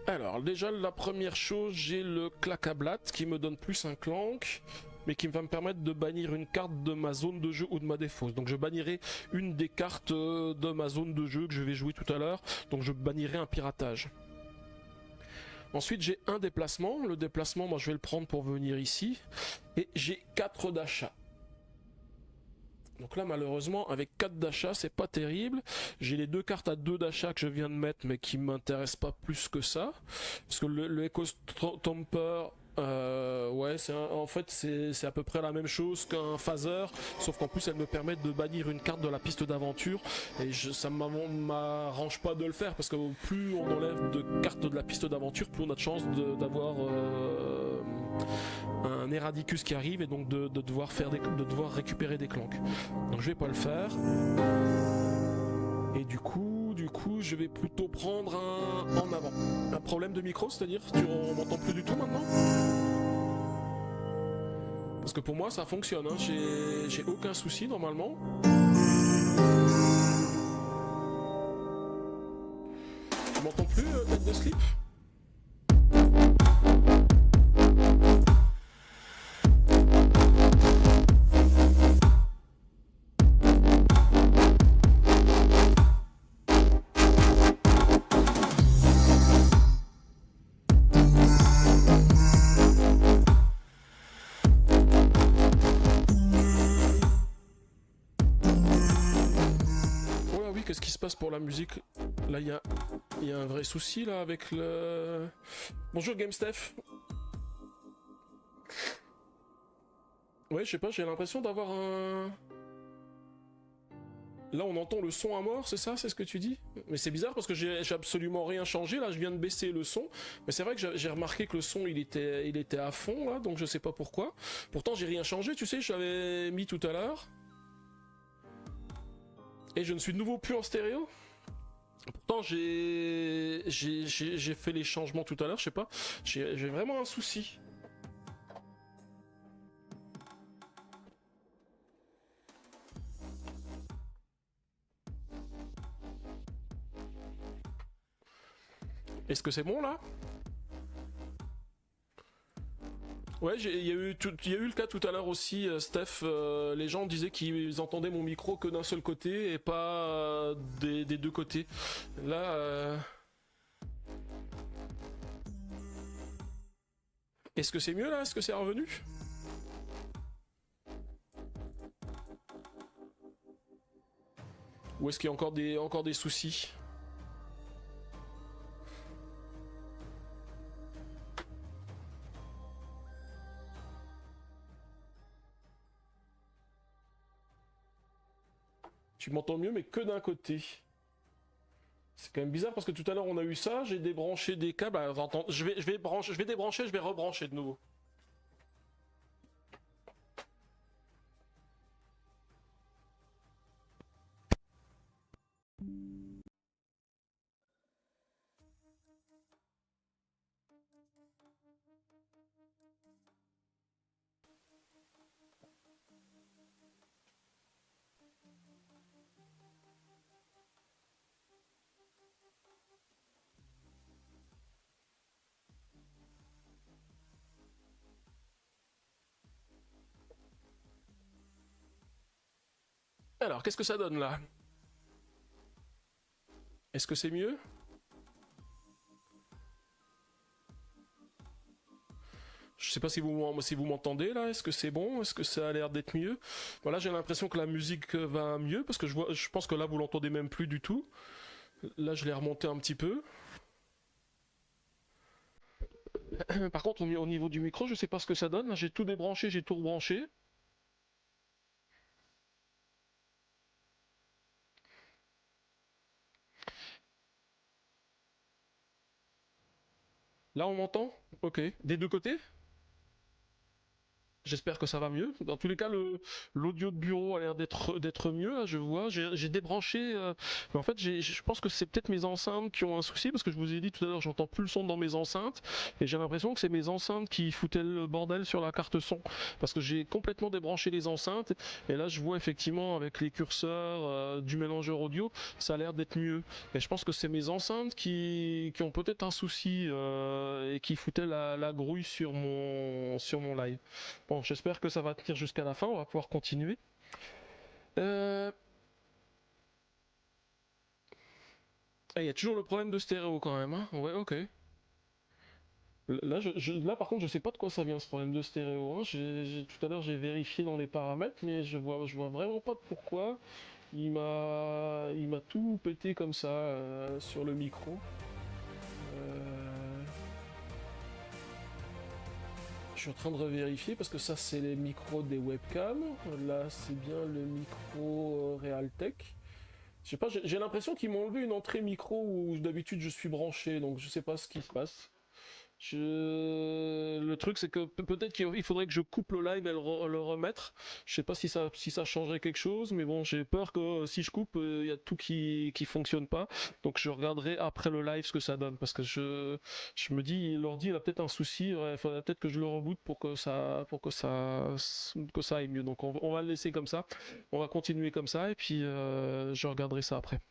Alors déjà la première chose, j'ai le Clacablat qui me donne plus un clank, mais qui va me permettre de bannir une carte de ma zone de jeu ou de ma défausse. Donc je bannirai une des cartes de ma zone de jeu que je vais jouer tout à l'heure, donc je bannirai un piratage. Ensuite j'ai un déplacement, le déplacement moi je vais le prendre pour venir ici, et j'ai 4 d'achat. Donc là malheureusement avec 4 d'achat c'est pas terrible. J'ai les 2 cartes à 2 d'achat que je viens de mettre mais qui m'intéressent pas plus que ça. Parce que le Eco-Stomper, ouais, en fait c'est à peu près la même chose qu'un phaser, sauf qu'en plus elle me permet de bannir une carte de la piste d'aventure, et ça m'arrange pas de le faire, parce que plus on enlève de cartes de la piste d'aventure, plus on a de chance d'avoir un Eradicus qui arrive, et donc de devoir récupérer des clanks. Donc je vais pas le faire. Et du coup je vais plutôt prendre un en avant. Un problème de micro, c'est-à-dire on m'entend plus du tout maintenant? Parce que pour moi ça fonctionne, hein. J'ai aucun souci normalement. Tu m'entends plus, tête de slip? qu'est-ce qui se passe pour la musique? Là, il y a un vrai souci là avec le... Bonjour GameSteph. Ouais, je sais pas, j'ai l'impression d'avoir un... Là, on entend le son à mort, c'est ça? C'est ce que tu dis? Mais c'est bizarre parce que j'ai absolument rien changé. Là, je viens de baisser le son. Mais c'est vrai que j'ai remarqué que le son, il était à fond, là. Donc, je sais pas pourquoi. Pourtant, j'ai rien changé, tu sais. Je l'avais mis tout à l'heure. Et je ne suis de nouveau plus en stéréo. Pourtant, j'ai fait les changements tout à l'heure. Je sais pas. J'ai vraiment un souci. Est-ce que c'est bon, là? Ouais, il y a eu le cas tout à l'heure aussi, Steph. Les gens disaient qu'ils entendaient mon micro que d'un seul côté et pas des deux côtés. Là, est-ce que c'est mieux là? Est-ce que c'est revenu? Ou est-ce qu'il y a encore des soucis? Tu m'entends mieux, mais que d'un côté. C'est quand même bizarre parce que tout à l'heure on a eu ça, j'ai débranché des câbles. Alors, attends, je vais débrancher, je vais rebrancher de nouveau. Alors, qu'est-ce que ça donne là? Est-ce que c'est mieux? Je sais pas si vous m'entendez là, est-ce que c'est bon? Est-ce que ça a l'air d'être mieux? Voilà, j'ai l'impression que la musique va mieux parce que je pense que là vous l'entendez même plus du tout. Là, je l'ai remonté un petit peu. Par contre, au niveau du micro, je sais pas ce que ça donne. J'ai tout débranché, j'ai tout rebranché. Là, on m'entend? Ok. Des deux côtés? J'espère que ça va mieux. Dans tous les cas, l'audio de bureau a l'air d'être mieux. Là, je vois. J'ai débranché. Mais en fait, je pense que c'est peut-être mes enceintes qui ont un souci parce que je vous ai dit tout à l'heure, j'entends plus le son dans mes enceintes et j'ai l'impression que c'est mes enceintes qui foutaient le bordel sur la carte son parce que j'ai complètement débranché les enceintes et là, je vois effectivement avec les curseurs du mélangeur audio, ça a l'air d'être mieux. Et je pense que c'est mes enceintes qui ont peut-être un souci et qui foutaient la grouille sur mon live. Bon, j'espère que ça va tenir jusqu'à la fin, on va pouvoir continuer. Euh... Il y a toujours le problème de stéréo quand même, hein. Ouais, ok. Là, par contre, je sais pas de quoi ça vient ce problème de stéréo, hein. Tout à l'heure, j'ai vérifié dans les paramètres, mais je vois vraiment pas de pourquoi. Il m'a tout pété comme ça sur le micro. Euh, Je suis en train de revérifier parce que ça, c'est les micros des webcams. Là, c'est bien le micro Realtek. Je sais pas, j'ai l'impression qu'ils m'ont enlevé une entrée micro où d'habitude je suis branché, donc je sais pas ce qui se passe. Le truc c'est que peut-être qu'il faudrait que je coupe le live et le remettre. Je sais pas si ça changerait quelque chose, mais bon, j'ai peur que si je coupe, il y a tout qui fonctionne pas. Donc je regarderai après le live ce que ça donne, parce que je me dis, l'ordi il a peut-être un souci, il faudrait peut-être que je le reboot que ça aille mieux. Donc on va le laisser comme ça, on va continuer comme ça, et puis je regarderai ça après.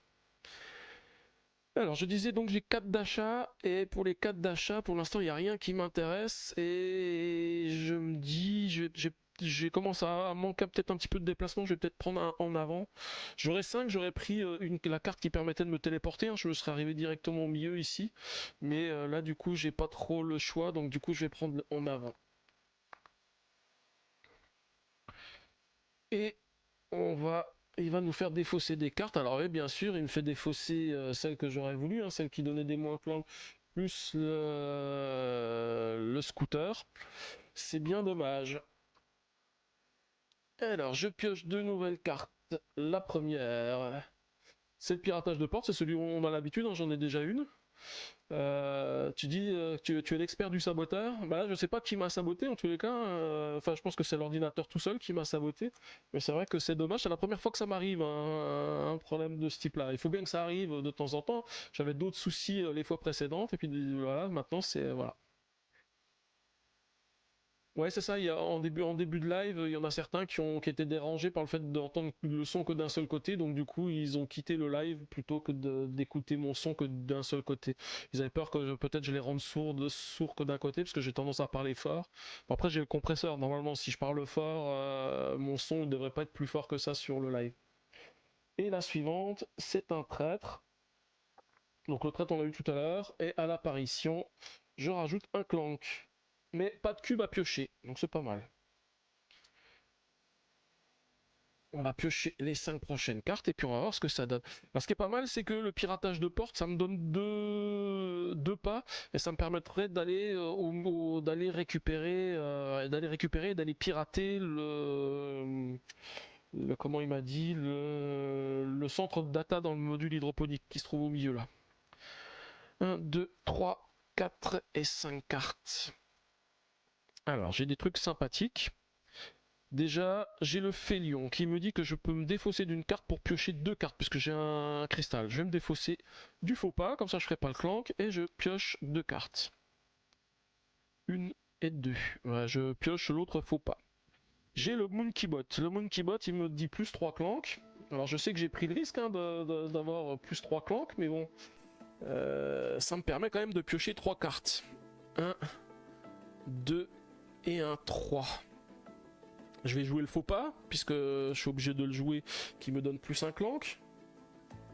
Alors, je disais donc j'ai 4 d'achats, et pour les 4 d'achats, pour l'instant, il n'y a rien qui m'intéresse, et je me dis, j'ai commencé à manquer peut-être un petit peu de déplacement, je vais peut-être prendre un en avant. J'aurais 5, j'aurais pris la carte qui permettait de me téléporter, hein, je me serais arrivé directement au milieu ici, mais là, du coup, j'ai pas trop le choix, donc du coup, je vais prendre en avant. Et on va il va nous faire défausser des cartes. Alors oui, bien sûr, il me fait défausser celles que j'aurais voulu, hein, celles qui donnaient des moins plans, plus le scooter. C'est bien dommage. Alors, je pioche deux nouvelles cartes. La première, c'est le piratage de porte, c'est celui où on a l'habitude, hein, j'en ai déjà une. Tu dis que tu es l'expert du saboteur. Bah là, je sais pas qui m'a saboté en tous les cas. Enfin, je pense que c'est l'ordinateur tout seul qui m'a saboté. Mais c'est vrai que c'est dommage. C'est la première fois que ça m'arrive, un problème de ce type-là. Il faut bien que ça arrive de temps en temps. J'avais d'autres soucis les fois précédentes. Et puis voilà, maintenant c'est voilà. Ouais, c'est ça. En début de live, il y en a certains qui étaient dérangés par le fait d'entendre le son que d'un seul côté. Donc, du coup, ils ont quitté le live plutôt que d'écouter mon son que d'un seul côté. Ils avaient peur que peut-être je les rende sourds que d'un côté, parce que j'ai tendance à parler fort. Bon, après, j'ai le compresseur. Normalement, si je parle fort, mon son ne devrait pas être plus fort que ça sur le live. Et la suivante, c'est un traître. Donc, le traître, on l'a eu tout à l'heure. Et à l'apparition, je rajoute un clank. Mais pas de cube à piocher. Donc, c'est pas mal. On va piocher les 5 prochaines cartes et puis on va voir ce que ça donne. Alors, ce qui est pas mal, c'est que le piratage de porte, ça me donne deux pas et ça me permettrait d'aller récupérer, d'aller pirater comment il m'a dit, le centre de data dans le module hydroponique qui se trouve au milieu là. 1, 2, 3, 4 et 5 cartes. Alors, j'ai des trucs sympathiques. Déjà, j'ai le Félion qui me dit que je peux me défausser d'une carte pour piocher deux cartes, puisque j'ai un cristal. Je vais me défausser du faux pas, comme ça je ferai pas le clank, et je pioche deux cartes. Une et deux. Voilà, je pioche l'autre faux pas. J'ai le Moonkey-Bot. Le Moonkey-Bot, il me dit plus 3 clanks. Alors je sais que j'ai pris le risque hein, d'avoir plus 3 clanks, mais bon. Ça me permet quand même de piocher 3 cartes. 1, 2 et un 3. Je vais jouer le faux pas, puisque je suis obligé de le jouer, qui me donne plus un clank.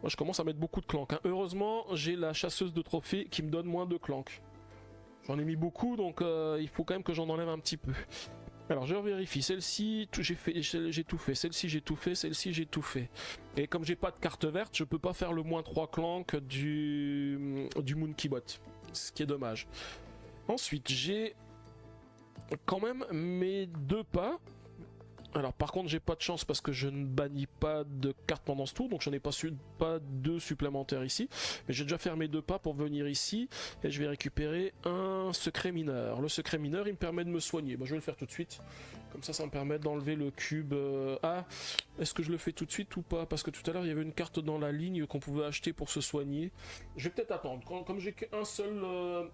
Moi je commence à mettre beaucoup de clank. Hein. Heureusement, j'ai la chasseuse de trophées qui me donne moins de clank. J'en ai mis beaucoup, donc il faut quand même que j'en enlève un petit peu. Alors je vérifie, celle-ci j'ai tout fait, celle-ci j'ai tout fait, celle-ci j'ai tout fait. Et comme j'ai pas de carte verte, je peux pas faire le moins 3 clank du Moonkey-Bot. Ce qui est dommage. Ensuite, j'ai quand même mes deux pas. Alors par contre j'ai pas de chance parce que je ne bannis pas de cartes pendant ce tour, donc je n'ai pas deux supplémentaires ici, mais j'ai déjà fait mes deux pas pour venir ici, et je vais récupérer un secret mineur. Le secret mineur il me permet de me soigner, je vais le faire tout de suite, comme ça me permet d'enlever le cube. Ah, est-ce que je le fais tout de suite ou pas? Parce que tout à l'heure il y avait une carte dans la ligne qu'on pouvait acheter pour se soigner. Je vais peut-être attendre, comme j'ai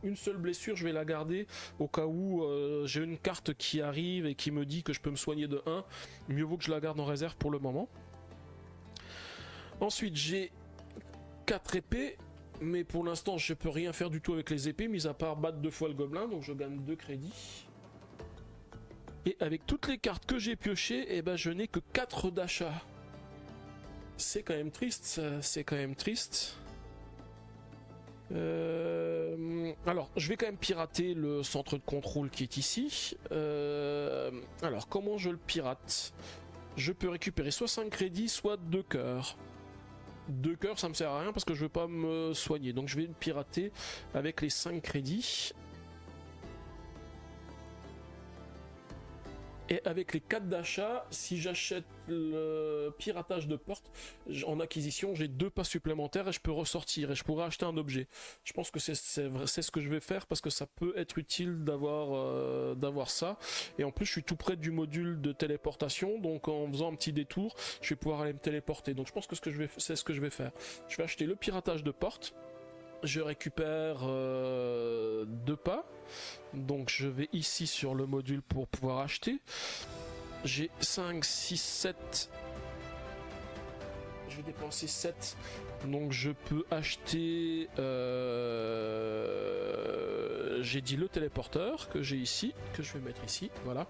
une seule blessure, je vais la garder au cas où j'ai une carte qui arrive et qui me dit que je peux me soigner de 1. Mieux vaut que je la garde en réserve pour le moment. Ensuite, j'ai 4 épées, mais pour l'instant, je peux rien faire du tout avec les épées, mis à part battre 2 fois le gobelin, donc je gagne 2 crédits. Et avec toutes les cartes que j'ai piochées, je n'ai que 4 d'achat. C'est quand même triste, c'est quand même triste. Alors, je vais quand même pirater le centre de contrôle qui est ici. Alors, comment je le pirate? Je peux récupérer soit 5 crédits, soit 2 cœurs. 2 cœurs, ça me sert à rien parce que je veux pas me soigner. Donc, je vais le pirater avec les 5 crédits. Et avec les 4 d'achat, si j'achète le piratage de porte, en acquisition, j'ai 2 pas supplémentaires et je peux ressortir et je pourrais acheter un objet. Je pense que c'est ce que je vais faire parce que ça peut être utile d'avoir ça. Et en plus, je suis tout près du module de téléportation, donc en faisant un petit détour, je vais pouvoir aller me téléporter. Donc je pense que c'est ce que je vais faire. Je vais acheter le piratage de porte. Je récupère 2 pas. Donc je vais ici sur le module pour pouvoir acheter. J'ai 5, 6, 7. Je vais dépenser 7. Donc je peux acheter... j'ai dit le téléporteur que j'ai ici, que je vais mettre ici. Voilà.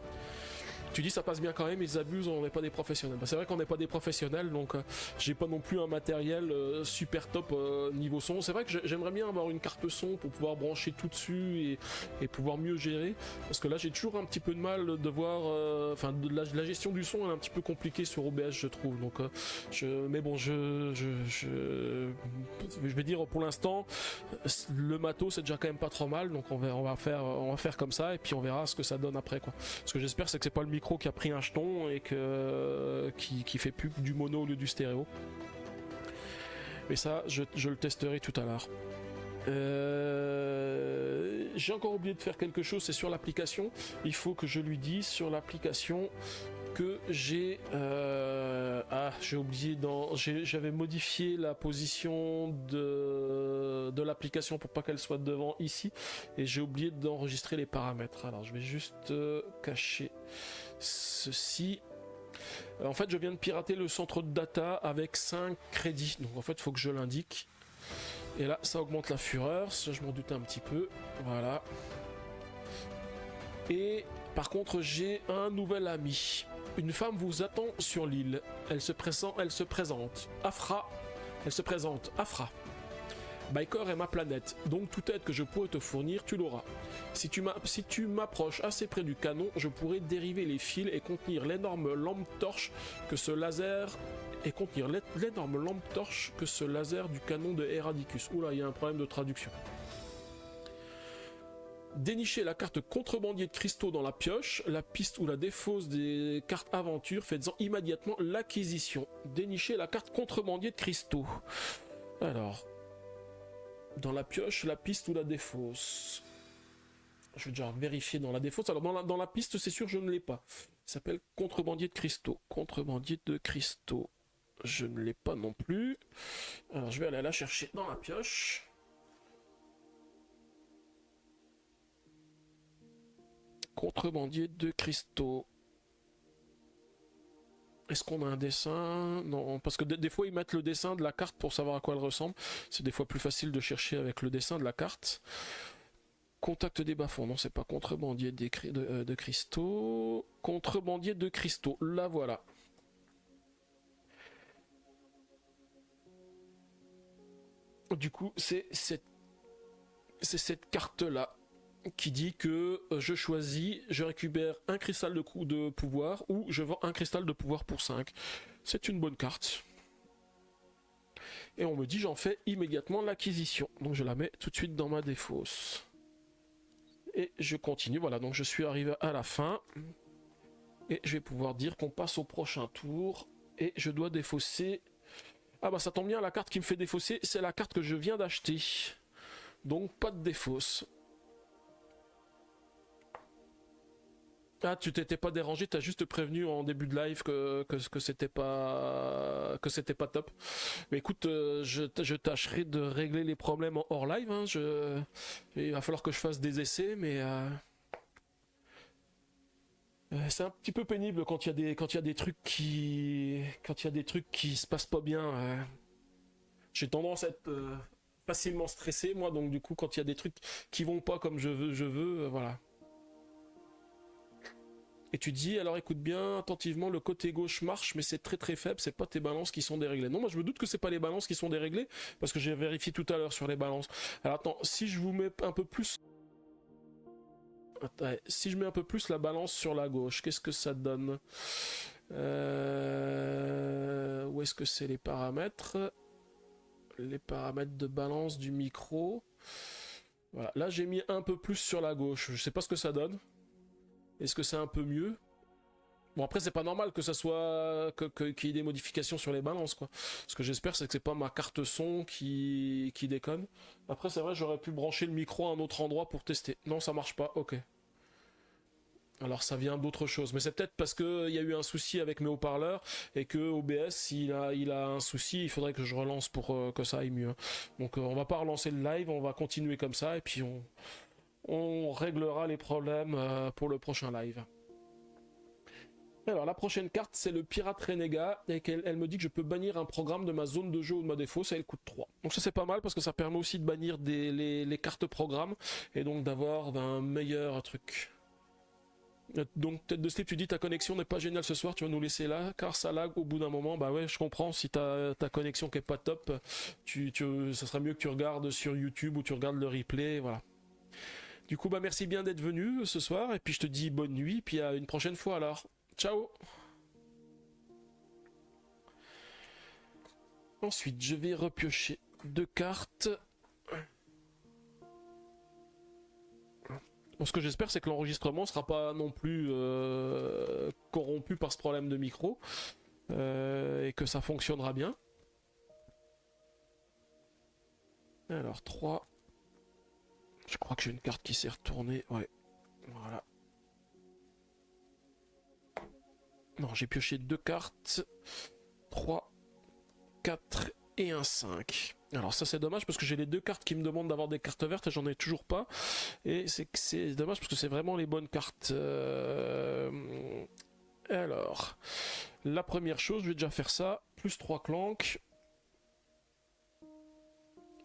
Tu dis ça passe bien quand même, ils abusent, on n'est pas des professionnels. Bah, c'est vrai qu'on n'est pas des professionnels, donc j'ai pas non plus un matériel super top niveau son. C'est vrai que j'aimerais bien avoir une carte son pour pouvoir brancher tout dessus et pouvoir mieux gérer. Parce que là j'ai toujours un petit peu de mal de voir... Enfin, la gestion du son est un petit peu compliquée sur OBS, je trouve. Donc, mais bon, je vais dire pour l'instant, le matos c'est déjà quand même pas trop mal. Donc on va faire comme ça et puis on verra ce que ça donne après, quoi. Ce que j'espère, c'est que c'est pas le micro qui a pris un jeton et qui fait plus du mono au lieu du stéréo. Mais ça, je le testerai tout à l'heure. J'ai encore oublié de faire quelque chose, c'est sur l'application. Il faut que je lui dise sur l'application que j'ai oublié j'avais modifié la position de l'application pour pas qu'elle soit devant ici et j'ai oublié d'enregistrer les paramètres. Alors je vais juste cacher ceci. En fait je viens de pirater le centre de data avec 5 crédits, donc en fait il faut que je l'indique et là ça augmente la fureur, ça je m'en doutais un petit peu, voilà. Et par contre j'ai un nouvel ami. Une femme vous attend sur l'île. Elle se présente. Afra. Elle se présente. Afra. Bikor est ma planète, donc toute aide que je pourrais te fournir, tu l'auras. Si tu m'approches assez près du canon, je pourrai dériver les fils et contenir l'énorme lampe torche que ce laser du canon de Heradicus. Oula, il y a un problème de traduction. Dénichez la carte contrebandier de cristaux dans la pioche, la piste ou la défausse des cartes aventure, faites-en immédiatement l'acquisition. Dénichez la carte contrebandier de cristaux. Alors, dans la pioche, la piste ou la défausse. Je vais déjà vérifier dans la défausse. Alors dans la piste, c'est sûr, je ne l'ai pas. Il s'appelle contrebandier de cristaux. Contrebandier de cristaux. Je ne l'ai pas non plus. Alors je vais aller la chercher dans la pioche. Contrebandier de cristaux. Est-ce qu'on a un dessin? Non, parce que des fois ils mettent le dessin de la carte pour savoir à quoi elle ressemble. C'est des fois plus facile de chercher avec le dessin de la carte. Contact des bas-fonds, non, c'est pas contrebandier de cristaux. Contrebandier de cristaux, là voilà. Du coup, c'est cette carte-là qui dit que je récupère un cristal de pouvoir ou je vends un cristal de pouvoir pour 5. C'est une bonne carte. Et on me dit j'en fais immédiatement l'acquisition. Donc je la mets tout de suite dans ma défausse. Et je continue, voilà, donc je suis arrivé à la fin. Et je vais pouvoir dire qu'on passe au prochain tour. Et je dois défausser... Ah bah ça tombe bien, la carte qui me fait défausser, c'est la carte que je viens d'acheter. Donc pas de défausse. Ah, tu t'étais pas dérangé, t'as juste prévenu en début de live que c'était pas top. Mais écoute, je tâcherai de régler les problèmes en hors live. Hein. Il va falloir que je fasse des essais, mais c'est un petit peu pénible quand il y a des trucs qui se passent pas bien. J'ai tendance à être facilement stressé, moi, donc du coup, quand il y a des trucs qui vont pas comme je veux, voilà. Et tu dis, alors écoute bien attentivement, le côté gauche marche, mais c'est très très faible, c'est pas tes balances qui sont déréglées. Non, moi je me doute que c'est pas les balances qui sont déréglées, parce que j'ai vérifié tout à l'heure sur les balances. Alors attends, si je vous mets un peu plus... Attends, si je mets un peu plus la balance sur la gauche, qu'est-ce que ça donne? Où est-ce que c'est les paramètres? Les paramètres de balance du micro. Voilà, là j'ai mis un peu plus sur la gauche, je sais pas ce que ça donne. Est-ce que c'est un peu mieux? Bon après c'est pas normal que ça soit qu'il y ait des modifications sur les balances quoi. Ce que j'espère c'est que c'est pas ma carte son qui déconne. Après c'est vrai j'aurais pu brancher le micro à un autre endroit pour tester. Non ça marche pas, ok. Alors ça vient d'autre chose, mais c'est peut-être parce qu'il y a eu un souci avec mes haut-parleurs et que OBS il a un souci, il faudrait que je relance pour que ça aille mieux. Donc on va pas relancer le live, on va continuer comme ça et puis on réglera les problèmes pour le prochain live. Alors la prochaine carte c'est le Pirate Renégat et elle me dit que je peux bannir un programme de ma zone de jeu ou de ma défausse et elle coûte 3. Donc ça c'est pas mal parce que ça permet aussi de bannir les cartes programmes et donc d'avoir un meilleur truc. Donc tête de slip, tu dis ta connexion n'est pas géniale ce soir, tu vas nous laisser là, car ça lag au bout d'un moment. Bah ouais, je comprends, si ta connexion qui est pas top, ça serait mieux que tu regardes sur YouTube ou tu regardes le replay, voilà. Du coup, bah merci bien d'être venu ce soir, et puis je te dis bonne nuit, puis à une prochaine fois alors. Ciao. Ensuite, je vais repiocher 2 cartes. Bon, ce que j'espère, c'est que l'enregistrement sera pas non plus corrompu par ce problème de micro, et que ça fonctionnera bien. Alors, 3. Je crois que j'ai une carte qui s'est retournée. Ouais, voilà. Non, j'ai pioché 2 cartes. 3, 4 et un 5. Alors ça c'est dommage parce que j'ai les 2 cartes qui me demandent d'avoir des cartes vertes et j'en ai toujours pas. Et c'est dommage parce que c'est vraiment les bonnes cartes. Alors, la première chose, je vais déjà faire ça. Plus 3 clanks.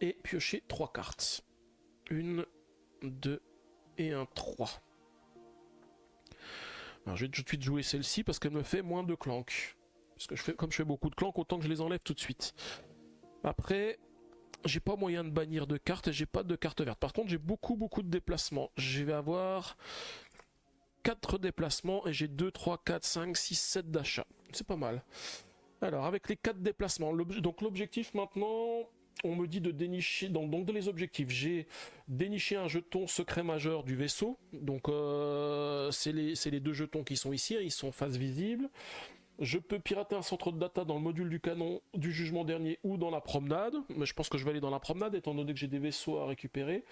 Et piocher 3 cartes. 1, 2 et un 3. Alors je vais tout de suite jouer celle-ci parce qu'elle me fait moins de clanks. Parce que comme je fais beaucoup de clanks, autant que je les enlève tout de suite. Après, j'ai pas moyen de bannir de cartes et j'ai pas de carte verte. Par contre, j'ai beaucoup de déplacements. Je vais avoir 4 déplacements et j'ai 2, 3, 4, 5, 6, 7 d'achat. C'est pas mal. Alors, avec les 4 déplacements, donc l'objectif maintenant, on me dit de dénicher, donc dans les objectifs, j'ai déniché un jeton secret majeur du vaisseau. Donc, c'est les 2 jetons qui sont ici, hein, ils sont face visible. Je peux pirater un centre de data dans le module du canon du jugement dernier ou dans la promenade, mais je pense que je vais aller dans la promenade étant donné que j'ai des vaisseaux à récupérer.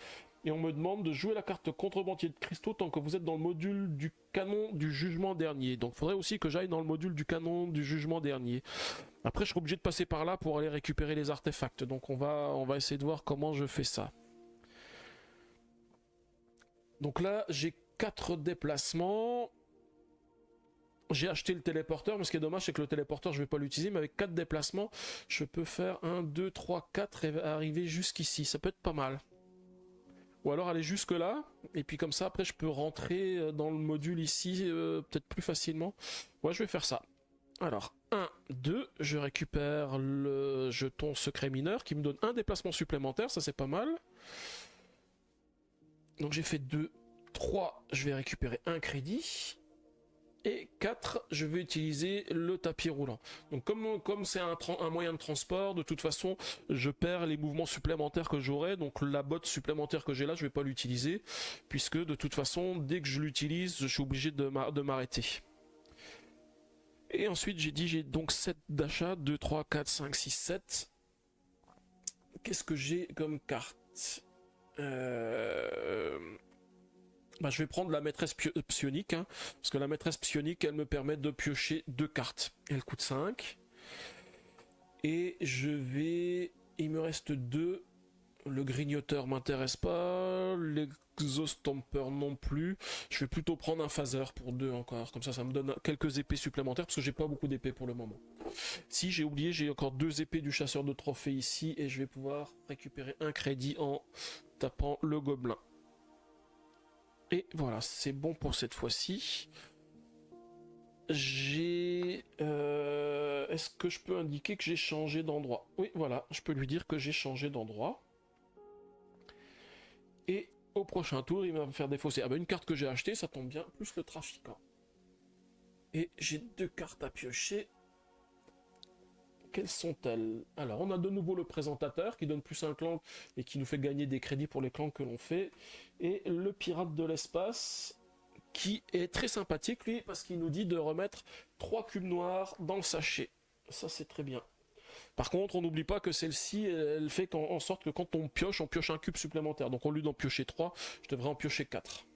Et on me demande de jouer la carte contrebandier de cristaux tant que vous êtes dans le module du canon du jugement dernier. Donc il faudrait aussi que j'aille dans le module du canon du jugement dernier. Après je serai obligé de passer par là pour aller récupérer les artefacts, donc on va essayer de voir comment je fais ça. Donc là j'ai 4 déplacements. J'ai acheté le téléporteur, mais ce qui est dommage, c'est que le téléporteur, je vais pas l'utiliser, mais avec 4 déplacements, je peux faire 1, 2, 3, 4 et arriver jusqu'ici. Ça peut être pas mal. Ou alors aller jusque là, et puis comme ça, après, je peux rentrer dans le module ici, peut-être plus facilement. Ouais, je vais faire ça. Alors, 1, 2, je récupère le jeton secret mineur, qui me donne un déplacement supplémentaire, ça c'est pas mal. Donc j'ai fait 2, 3, je vais récupérer un crédit. Et 4, je vais utiliser le tapis roulant. Donc comme c'est un moyen de transport, de toute façon, je perds les mouvements supplémentaires que j'aurai. Donc la botte supplémentaire que j'ai là, je vais pas l'utiliser. Puisque de toute façon, dès que je l'utilise, je suis obligé de m'arrêter. Et ensuite, j'ai donc 7 d'achat. 2, 3, 4, 5, 6, 7. Qu'est-ce que j'ai comme carte Bah, je vais prendre la maîtresse psionique, hein, parce que la maîtresse psionique, elle me permet de piocher 2 cartes. Elle coûte 5. Et il me reste 2. Le grignoteur m'intéresse pas, l'exostomper non plus. Je vais plutôt prendre un phaser pour 2 encore, comme ça me donne quelques épées supplémentaires, parce que j'ai pas beaucoup d'épées pour le moment. Si, j'ai oublié, j'ai encore 2 épées du chasseur de trophées ici, et je vais pouvoir récupérer un crédit en tapant le gobelin. Et voilà, c'est bon pour cette fois-ci. Est-ce que je peux indiquer que j'ai changé d'endroit? Oui, voilà, je peux lui dire que j'ai changé d'endroit. Et au prochain tour, il va me faire défausser. Ah bah une carte que j'ai achetée, ça tombe bien, plus le trafiquant. Et j'ai 2 cartes à piocher. Quelles sont-elles? Alors, on a de nouveau le présentateur qui donne plus un clan et qui nous fait gagner des crédits pour les clans que l'on fait. Et le pirate de l'espace qui est très sympathique, lui, parce qu'il nous dit de remettre 3 cubes noirs dans le sachet. Ça, c'est très bien. Par contre, on n'oublie pas que celle-ci, elle fait en sorte que quand on pioche un cube supplémentaire. Donc, au lieu d'en piocher 3, je devrais en piocher 4.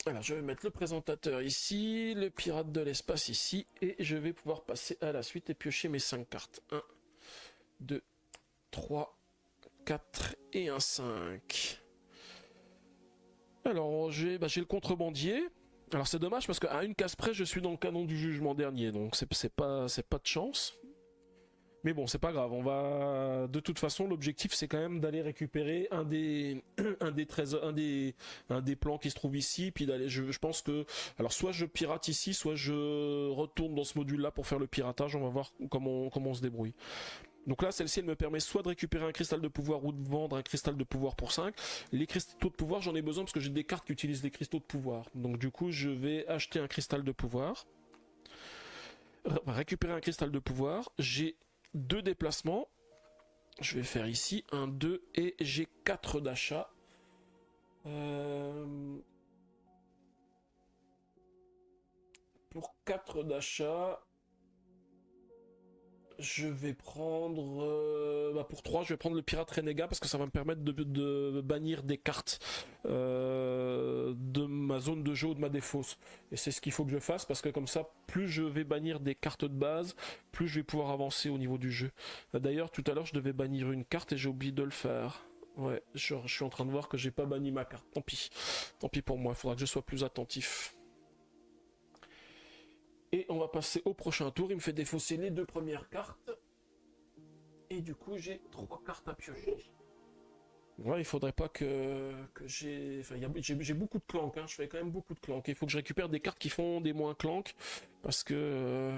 Alors je vais mettre le présentateur ici, le pirate de l'espace ici, et je vais pouvoir passer à la suite et piocher mes 5 cartes. 1, 2, 3, 4 et un 5. Alors j'ai le contrebandier. Alors c'est dommage parce qu'à une case près je suis dans le canon du jugement dernier, donc c'est pas de chance. Mais bon, c'est pas grave, on va... De toute façon, l'objectif, c'est quand même d'aller récupérer un des... un des trésors... un des plans qui se trouve ici, puis d'aller... Je pense que... Alors, soit je pirate ici, soit je retourne dans ce module-là pour faire le piratage, on va voir comment on se débrouille. Donc là, celle-ci, elle me permet soit de récupérer un cristal de pouvoir ou de vendre un cristal de pouvoir pour 5. Les cristaux de pouvoir, j'en ai besoin parce que j'ai des cartes qui utilisent les cristaux de pouvoir. Donc du coup, je vais acheter un cristal de pouvoir. Récupérer un cristal de pouvoir. J'ai 2 déplacements. Je vais faire ici 1, 2 et j'ai 4 d'achat. Pour 4 d'achat... Je vais prendre... pour 3, je vais prendre le pirate renégat parce que ça va me permettre de bannir des cartes de ma zone de jeu ou de ma défausse. Et c'est ce qu'il faut que je fasse parce que comme ça, plus je vais bannir des cartes de base, plus je vais pouvoir avancer au niveau du jeu. D'ailleurs, tout à l'heure, je devais bannir une carte et j'ai oublié de le faire. Ouais, je suis en train de voir que j'ai pas banni ma carte. Tant pis. Tant pis pour moi, il faudra que je sois plus attentif. Et on va passer au prochain tour. Il me fait défausser les 2 premières cartes. Et du coup, j'ai 3 cartes à piocher. Ouais, il faudrait pas que j'ai... Enfin, j'ai beaucoup de clanks, hein. Je fais quand même beaucoup de clanks. Il faut que je récupère des cartes qui font des moins clanks. Parce que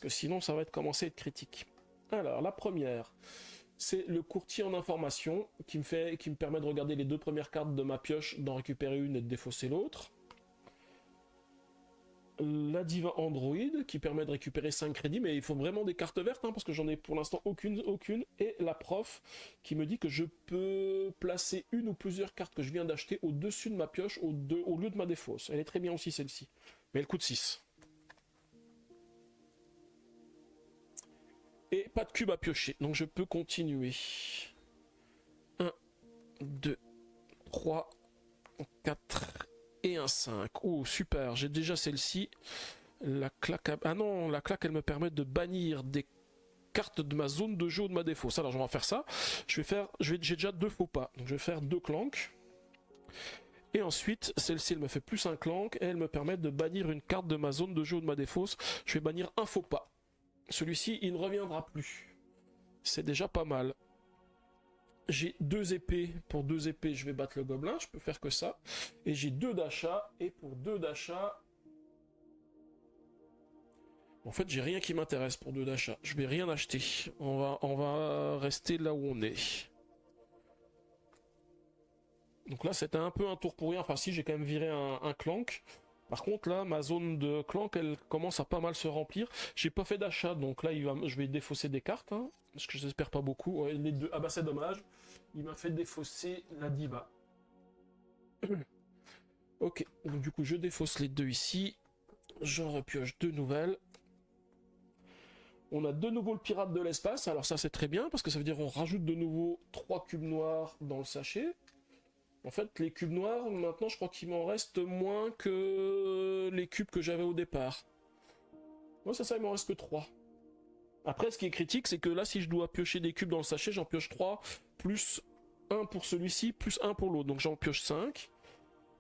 sinon, ça va commencer à être critique. Alors, la première, c'est le courtier en information qui me permet de regarder les 2 premières cartes de ma pioche, d'en récupérer une et de défausser l'autre. La Diva Android qui permet de récupérer 5 crédits, mais il faut vraiment des cartes vertes hein, parce que j'en ai pour l'instant aucune. Et la prof qui me dit que je peux placer une ou plusieurs cartes que je viens d'acheter au-dessus de ma pioche au lieu de ma défausse. Elle est très bien aussi celle-ci, mais elle coûte 6. Et pas de cube à piocher, donc je peux continuer. 1, 2, 3, 4... et un 5. Oh, super, j'ai déjà celle-ci. La claque... Ah non, la claque, elle me permet de bannir des cartes de ma zone de jeu ou de ma défausse. Alors, je vais en faire ça. J'ai déjà 2 faux pas. Donc, je vais faire 2 clanks. Et ensuite, celle-ci, elle me fait plus un clank. Et elle me permet de bannir une carte de ma zone de jeu ou de ma défausse. Je vais bannir un faux pas. Celui-ci, il ne reviendra plus. C'est déjà pas mal. J'ai 2 épées. Pour 2 épées, je vais battre le gobelin. Je peux faire que ça. Et j'ai 2 d'achat. Et pour 2 d'achat... En fait, j'ai rien qui m'intéresse pour 2 d'achat. Je vais rien acheter. On va rester là où on est. Donc là, c'était un peu un tour pour rien. Enfin, si, j'ai quand même viré un clank. Par contre, là, ma zone de clank, elle commence à pas mal se remplir. J'ai pas fait d'achat, donc là, je vais défausser des cartes. Hein, parce que j'espère pas beaucoup. Ouais, les 2... Ah bah, c'est dommage. Il m'a fait défausser la diva. Ok, donc du coup, je défausse les 2 ici. J'en repioche 2 nouvelles. On a de nouveau le pirate de l'espace. Alors ça, c'est très bien, parce que ça veut dire qu'on rajoute de nouveau 3 cubes noirs dans le sachet. En fait, les cubes noirs, maintenant, je crois qu'il m'en reste moins que les cubes que j'avais au départ. Moi, ça, il m'en reste que 3. Après, ce qui est critique, c'est que là, si je dois piocher des cubes dans le sachet, j'en pioche 3, plus 1 pour celui-ci, plus 1 pour l'autre. Donc j'en pioche 5.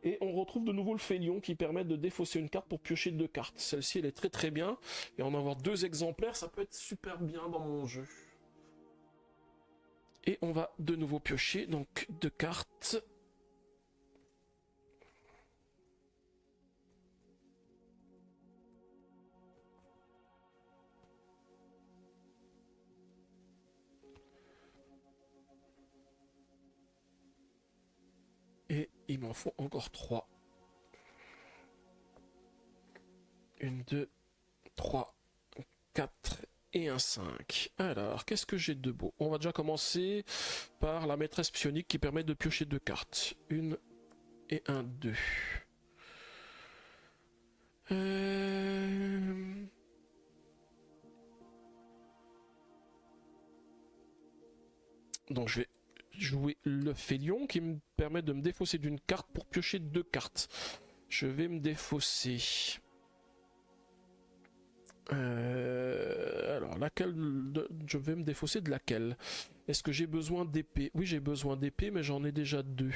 Et on retrouve de nouveau le félion qui permet de défausser une carte pour piocher 2 cartes. Celle-ci, elle est très très bien. Et en avoir 2 exemplaires, ça peut être super bien dans mon jeu. Et on va de nouveau piocher, donc 2 cartes. Et il m'en faut encore 3. 1, 2, 3, 4 et un 5. Alors, qu'est-ce que j'ai de beau? On va déjà commencer par la maîtresse psionique qui permet de piocher 2 cartes. 1 et 1, 2. Donc je vais jouer le félion qui me permet de me défausser d'une carte pour piocher 2 cartes. Je vais me défausser. Alors, laquelle je vais me défausser de laquelle? Est-ce que j'ai besoin d'épée? Oui, j'ai besoin d'épée, mais j'en ai déjà 2.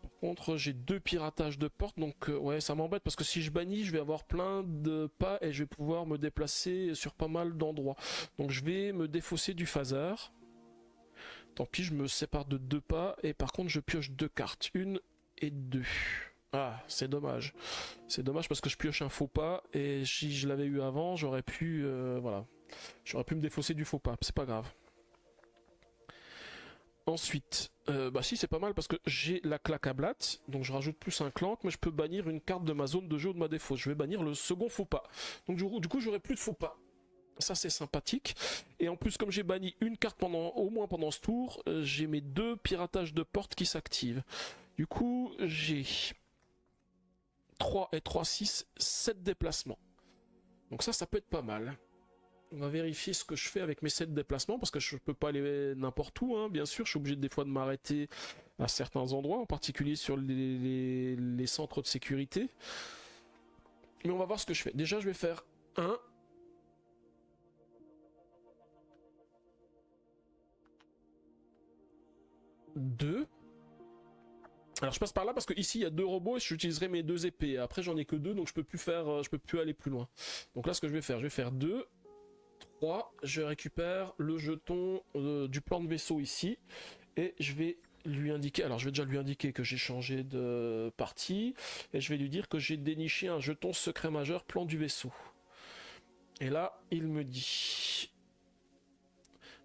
Par contre, j'ai 2 piratages de porte, donc ouais, ça m'embête parce que si je bannis, je vais avoir plein de pas et je vais pouvoir me déplacer sur pas mal d'endroits. Donc je vais me défausser du phaser. Tant pis, je me sépare de 2 pas et par contre, je pioche 2 cartes, 1 et 2. Ah, c'est dommage. C'est dommage parce que je pioche un faux pas et si je l'avais eu avant, j'aurais pu, voilà, j'aurais pu me défausser du faux pas. C'est pas grave. Ensuite, bah si c'est pas mal parce que j'ai la claque à blatte, donc je rajoute plus un clank, mais je peux bannir une carte de ma zone de jeu ou de ma défausse. Je vais bannir le second faux pas. Donc du coup j'aurai plus de faux pas. Ça c'est sympathique. Et en plus comme j'ai banni une carte au moins pendant ce tour, j'ai mes 2 piratages de porte qui s'activent. Du coup j'ai 3 et 3, 6, 7 déplacements. Donc ça peut être pas mal. On va vérifier ce que je fais avec mes 7 déplacements parce que je peux pas aller n'importe où, hein, bien sûr. Je suis obligé des fois de m'arrêter à certains endroits, en particulier sur les centres de sécurité. Mais on va voir ce que je fais. Déjà, je vais faire 1. Deux. Alors je passe par là parce que ici il y a 2 robots et j'utiliserai mes 2 épées. Après j'en ai que 2 donc je peux plus aller plus loin. Donc là ce que je vais faire 2. 3, je récupère le jeton du plan de vaisseau ici et je vais lui indiquer, alors je vais déjà lui indiquer que j'ai changé de partie et je vais lui dire que j'ai déniché un jeton secret majeur plan du vaisseau. Et là il me dit: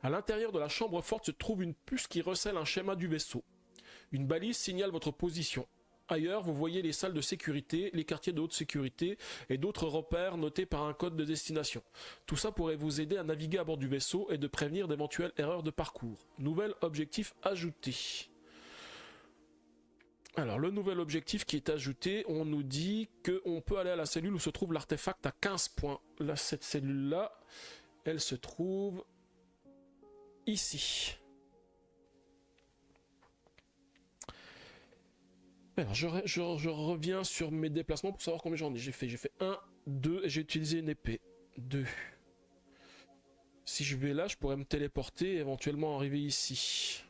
à l'intérieur de la chambre forte se trouve une puce qui recèle un schéma du vaisseau. Une balise signale votre position. Ailleurs, vous voyez les salles de sécurité, les quartiers de haute sécurité et d'autres repères notés par un code de destination. Tout ça pourrait vous aider à naviguer à bord du vaisseau et de prévenir d'éventuelles erreurs de parcours. Nouvel objectif ajouté. Alors, le nouvel objectif qui est ajouté, on nous dit qu'on peut aller à la cellule où se trouve l'artefact à 15 points. Là, cette cellule-là, elle se trouve ici. Alors, je reviens sur mes déplacements pour savoir combien j'en ai. J'ai fait 1, 2 et j'ai utilisé une épée. 2. Si je vais là, je pourrais me téléporter et éventuellement arriver ici.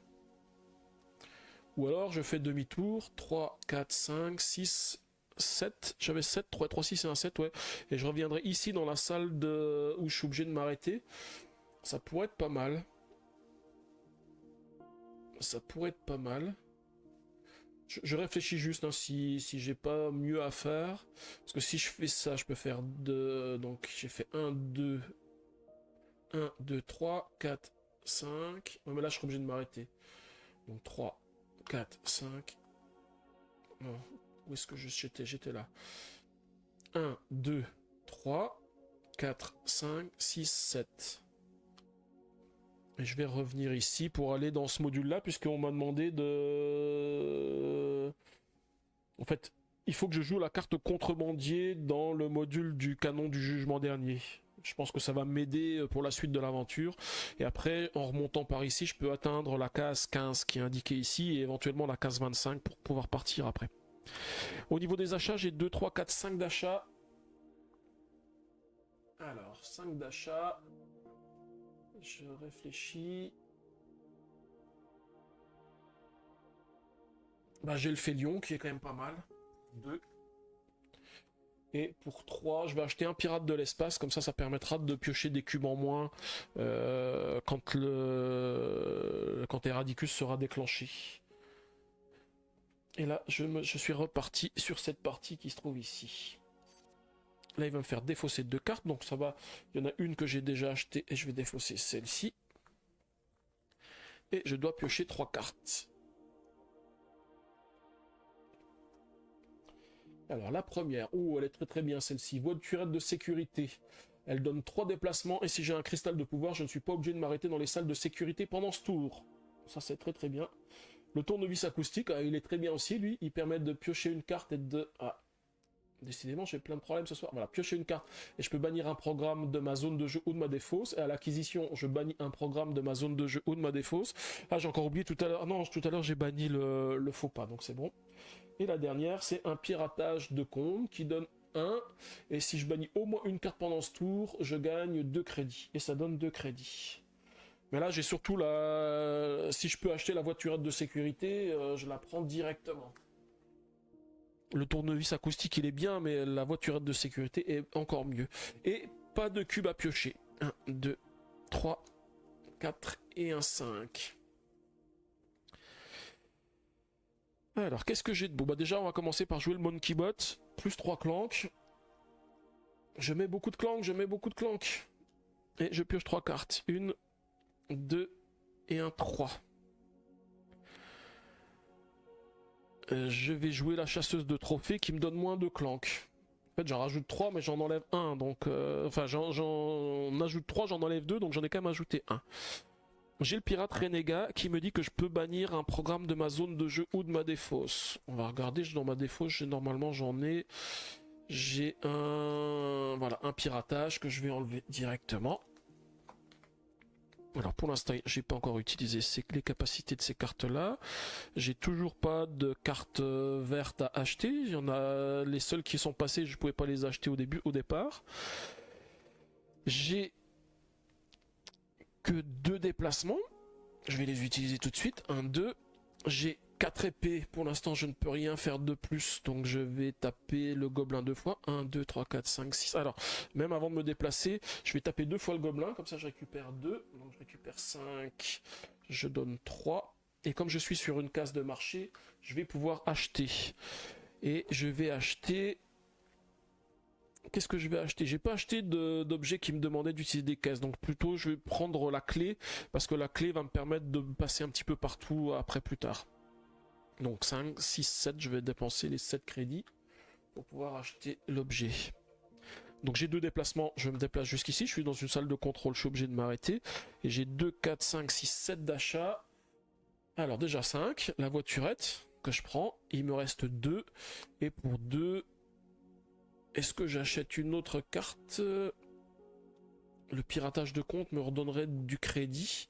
Ou alors je fais demi-tour. 3, 4, 5, 6, 7. J'avais 7, 3, 3, 6 et un 7, ouais. Et je reviendrai ici dans la salle où je suis obligé de m'arrêter. Ça pourrait être pas mal. Ça pourrait être pas mal. Je réfléchis juste hein, si j'ai pas mieux à faire. Parce que si je fais ça, je peux faire 2. Donc j'ai fait 1, 2, 1, 2, 3, 4, 5. Ouais, mais là je serai obligé de m'arrêter. Donc 3, 4, 5. Non, où est-ce que j'étais? J'étais là. 1, 2, 3, 4, 5, 6, 7. Et je vais revenir ici pour aller dans ce module-là, puisqu'on m'a demandé de... En fait, il faut que je joue la carte contrebandier dans le module du canon du jugement dernier. Je pense que ça va m'aider pour la suite de l'aventure. Et après, en remontant par ici, je peux atteindre la case 15 qui est indiquée ici, et éventuellement la case 25 pour pouvoir partir après. Au niveau des achats, j'ai 2, 3, 4, 5 d'achats. Alors, 5 d'achats... Je réfléchis. Bah, j'ai le Félion qui est quand même pas mal. 2. Et pour 3, je vais acheter un pirate de l'espace, comme ça permettra de piocher des cubes en moins quand Eradicus sera déclenché. Et là, je suis reparti sur cette partie qui se trouve ici. Là, il va me faire défausser 2 cartes, donc ça va. Il y en a une que j'ai déjà achetée et je vais défausser celle-ci. Et je dois piocher 3 cartes. Alors la première, elle est très très bien celle-ci. Voiturette de sécurité. Elle donne 3 déplacements et si j'ai un cristal de pouvoir, je ne suis pas obligé de m'arrêter dans les salles de sécurité pendant ce tour. Ça c'est très très bien. Le tournevis acoustique, il est très bien aussi lui. Il permet de piocher une carte et de... Ah. Décidément, j'ai plein de problèmes ce soir. Voilà, piocher une carte et je peux bannir un programme de ma zone de jeu ou de ma défausse. Et à l'acquisition, je bannis un programme de ma zone de jeu ou de ma défausse. Ah, j'ai encore oublié tout à l'heure. Non, tout à l'heure, j'ai banni le faux pas, donc c'est bon. Et la dernière, c'est un piratage de compte qui donne 1. Et si je bannis au moins une carte pendant ce tour, je gagne 2 crédits. Et ça donne 2 crédits. Mais là, j'ai surtout la... Si je peux acheter la voiturette de sécurité, je la prends directement. Le tournevis acoustique il est bien, mais la voiturette de sécurité est encore mieux. Et pas de cube à piocher. 1, 2, 3, 4 et un 5. Alors, qu'est-ce que j'ai de beau? Bah déjà, on va commencer par jouer le Monkey Bot. Plus 3 clanks. Je mets beaucoup de clanks, je mets beaucoup de clanks. Et je pioche 3 cartes. 1, 2 et un 3. Je vais jouer la chasseuse de trophées qui me donne moins de clanks. En fait, j'en rajoute 3, mais j'en enlève 1. Donc, enfin, j'en ajoute 3, j'en enlève 2, donc j'en ai quand même ajouté 1. J'ai le pirate Renégat qui me dit que je peux bannir un programme de ma zone de jeu ou de ma défausse. On va regarder, dans ma défausse, normalement j'en ai... J'ai un... Voilà, un piratage que je vais enlever directement. Alors pour l'instant, j'ai pas encore utilisé les capacités de ces cartes-là. J'ai toujours pas de cartes vertes à acheter. Il y en a les seules qui sont passées, je pouvais pas les acheter au départ. J'ai que 2 déplacements. Je vais les utiliser tout de suite. 1, 2. J'ai 4 épées. Pour l'instant, je ne peux rien faire de plus. Donc, je vais taper le gobelin 2 fois. 1, 2, 3, 4, 5, 6. Alors, même avant de me déplacer, je vais taper 2 fois le gobelin. Comme ça, je récupère 2. Donc, je récupère 5. Je donne 3. Et comme je suis sur une case de marché, je vais pouvoir acheter. Et je vais acheter... Qu'est-ce que je vais acheter? J'ai pas acheté d'objets qui me demandaient d'utiliser des caisses, donc plutôt je vais prendre la clé, parce que la clé va me permettre de passer un petit peu partout après plus tard. Donc 5, 6, 7, je vais dépenser les 7 crédits pour pouvoir acheter l'objet. Donc j'ai 2 déplacements, je me déplace jusqu'ici, je suis dans une salle de contrôle, je suis obligé de m'arrêter. Et j'ai 2, 4, 5, 6, 7 d'achat. Alors déjà 5, la voiturette que je prends, il me reste 2, et pour 2... Est-ce que j'achète une autre carte? Le piratage de compte me redonnerait du crédit.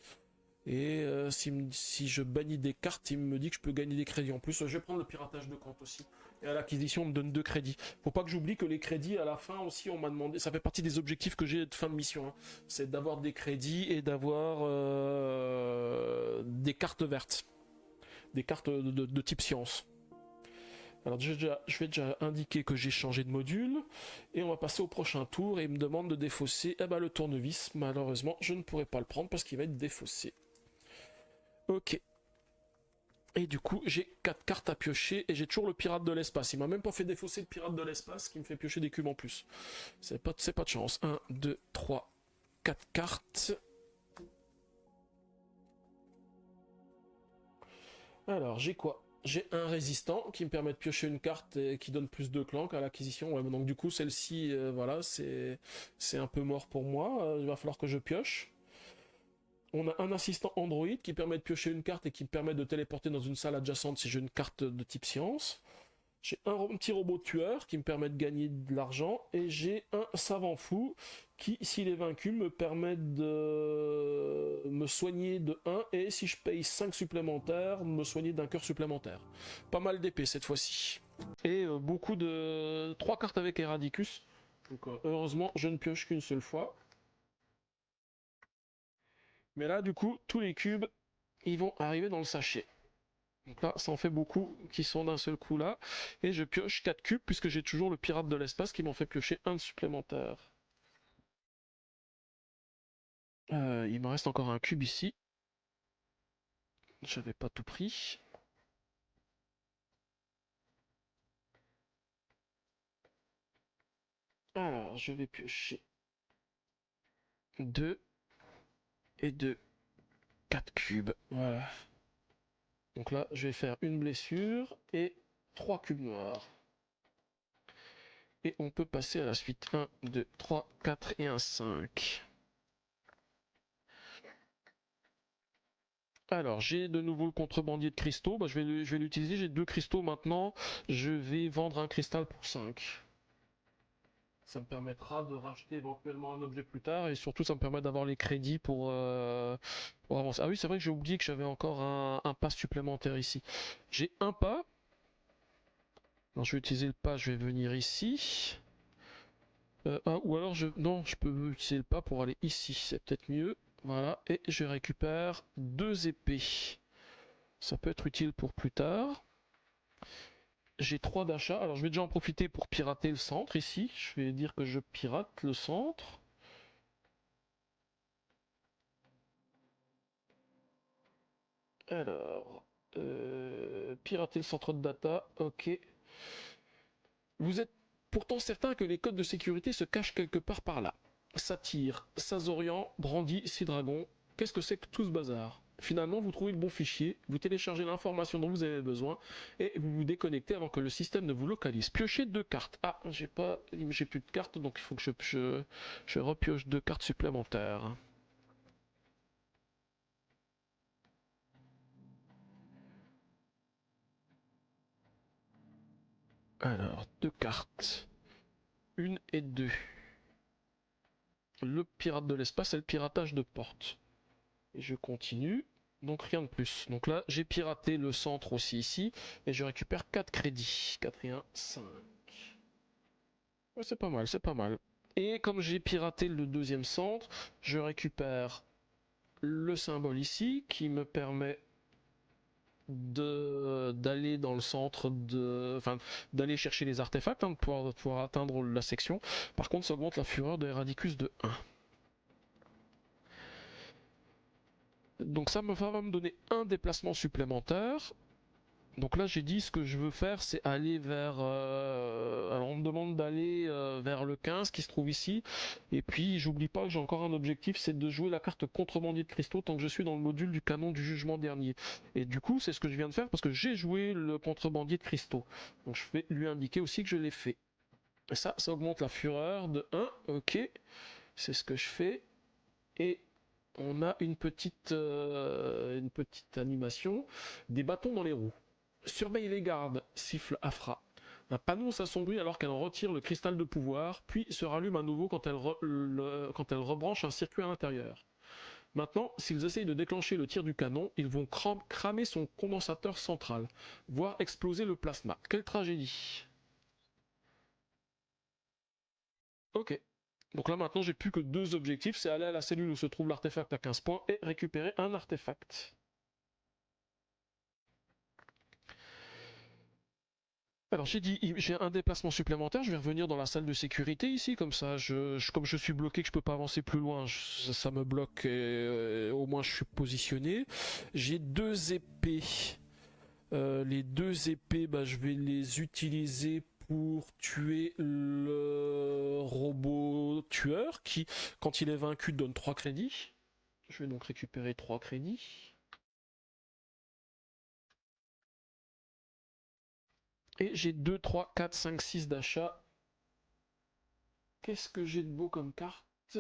Et si je bannis des cartes, il me dit que je peux gagner des crédits en plus. Je vais prendre le piratage de compte aussi. Et à l'acquisition, on me donne 2 crédits. Faut pas que j'oublie que les crédits, à la fin aussi, on m'a demandé... Ça fait partie des objectifs que j'ai de fin de mission. Hein. C'est d'avoir des crédits et d'avoir des cartes vertes. Des cartes de type science. Alors je vais déjà indiquer que j'ai changé de module et on va passer au prochain tour et il me demande de défausser le tournevis. Malheureusement, je ne pourrai pas le prendre parce qu'il va être défaussé. Ok. Et du coup, j'ai 4 cartes à piocher et j'ai toujours le pirate de l'espace. Il m'a même pas fait défausser le pirate de l'espace qui me fait piocher des cubes en plus. C'est pas de chance. 1, 2, 3, 4 cartes. Alors, j'ai quoi? J'ai un résistant qui me permet de piocher une carte et qui donne plus de clank à l'acquisition. Ouais, donc du coup, celle-ci, voilà, c'est un peu mort pour moi. Il va falloir que je pioche. On a un assistant Android qui permet de piocher une carte et qui me permet de téléporter dans une salle adjacente si j'ai une carte de type science. J'ai un petit robot tueur qui me permet de gagner de l'argent. Et j'ai un savant fou qui, s'il est vaincu, me permet de me soigner de 1. Et si je paye 5 supplémentaires, me soigner d'un cœur supplémentaire. Pas mal d'épées cette fois-ci. Et beaucoup de... 3 cartes avec Eradicus. Donc heureusement, je ne pioche qu'une seule fois. Mais là, du coup, tous les cubes, ils vont arriver dans le sachet. Donc là, ça en fait beaucoup qui sont d'un seul coup là. Et je pioche 4 cubes puisque j'ai toujours le pirate de l'espace qui m'en fait piocher un supplémentaire. Il me reste encore un cube ici. J'avais pas tout pris. Alors, je vais piocher 2 et 2. 4 cubes. Voilà. Donc là, je vais faire une blessure et 3 cubes noirs. Et on peut passer à la suite. 1, 2, 3, 4 et un 5. Alors, j'ai de nouveau le contrebandier de cristaux. Bah, je vais l'utiliser. J'ai 2 cristaux maintenant. Je vais vendre un cristal pour 5. Ça me permettra de racheter éventuellement un objet plus tard. Et surtout, ça me permet d'avoir les crédits pour avancer. Ah oui, c'est vrai que j'ai oublié que j'avais encore un pas supplémentaire ici. J'ai un pas. Alors, je vais utiliser le pas. Je vais venir ici. Ou alors, non, je peux utiliser le pas pour aller ici. C'est peut-être mieux. Voilà. Et je récupère 2 épées. Ça peut être utile pour plus tard. j'ai 3 d'achats. Alors je vais déjà en profiter pour pirater le centre ici. Je vais dire que je pirate le centre. Alors, pirater le centre de data, ok. Vous êtes pourtant certain que les codes de sécurité se cachent quelque part par là. Satyr, Sazorian, Brandy, Dragon. Qu'est-ce que c'est que tout ce bazar? Finalement, vous trouvez le bon fichier, vous téléchargez l'information dont vous avez besoin et vous vous déconnectez avant que le système ne vous localise. Piochez 2 cartes. Ah, j'ai plus de cartes, donc il faut que je repioche 2 cartes supplémentaires. Alors, 2 cartes. 1 et 2. Le pirate de l'espace et le piratage de porte. Et je continue. Donc rien de plus. Donc là, j'ai piraté le centre aussi ici. Et je récupère 4 crédits. 4 et 1, 5. Ouais, c'est pas mal, c'est pas mal. Et comme j'ai piraté le deuxième centre, je récupère le symbole ici qui me permet d'aller dans le centre enfin d'aller chercher les artefacts, de pouvoir atteindre la section. Par contre, ça augmente la fureur de Heradicus de 1. Donc ça va me donner un déplacement supplémentaire. Donc là j'ai dit ce que je veux faire c'est aller vers... alors on me demande d'aller vers le 15 qui se trouve ici. Et puis j'oublie pas que j'ai encore un objectif, c'est de jouer la carte contrebandier de cristaux tant que je suis dans le module du canon du jugement dernier. Et du coup c'est ce que je viens de faire parce que j'ai joué le contrebandier de cristaux. Donc je vais lui indiquer aussi que je l'ai fait. Et ça augmente la fureur de 1, ok. C'est ce que je fais. Et on a une petite animation, des bâtons dans les roues. Surveille les gardes, siffle Afra. Un panneau s'assombrit alors qu'elle retire le cristal de pouvoir, puis se rallume à nouveau quand quand elle rebranche un circuit à l'intérieur. Maintenant, s'ils essayent de déclencher le tir du canon, ils vont cramer son condensateur central, voire exploser le plasma. Quelle tragédie. Ok. Donc là maintenant j'ai plus que 2 objectifs, c'est aller à la cellule où se trouve l'artefact à 15 points et récupérer un artefact. Alors j'ai dit, j'ai un déplacement supplémentaire, je vais revenir dans la salle de sécurité ici, comme ça, comme je suis bloqué, que je peux pas avancer plus loin, ça me bloque, et, au moins je suis positionné. J'ai 2 épées. Les 2 épées, bah, je vais les utiliser pour tuer le robot tueur qui, quand il est vaincu, donne 3 crédits. Je vais donc récupérer 3 crédits. Et j'ai 2, 3, 4, 5, 6 d'achat. Qu'est-ce que j'ai de beau comme carte?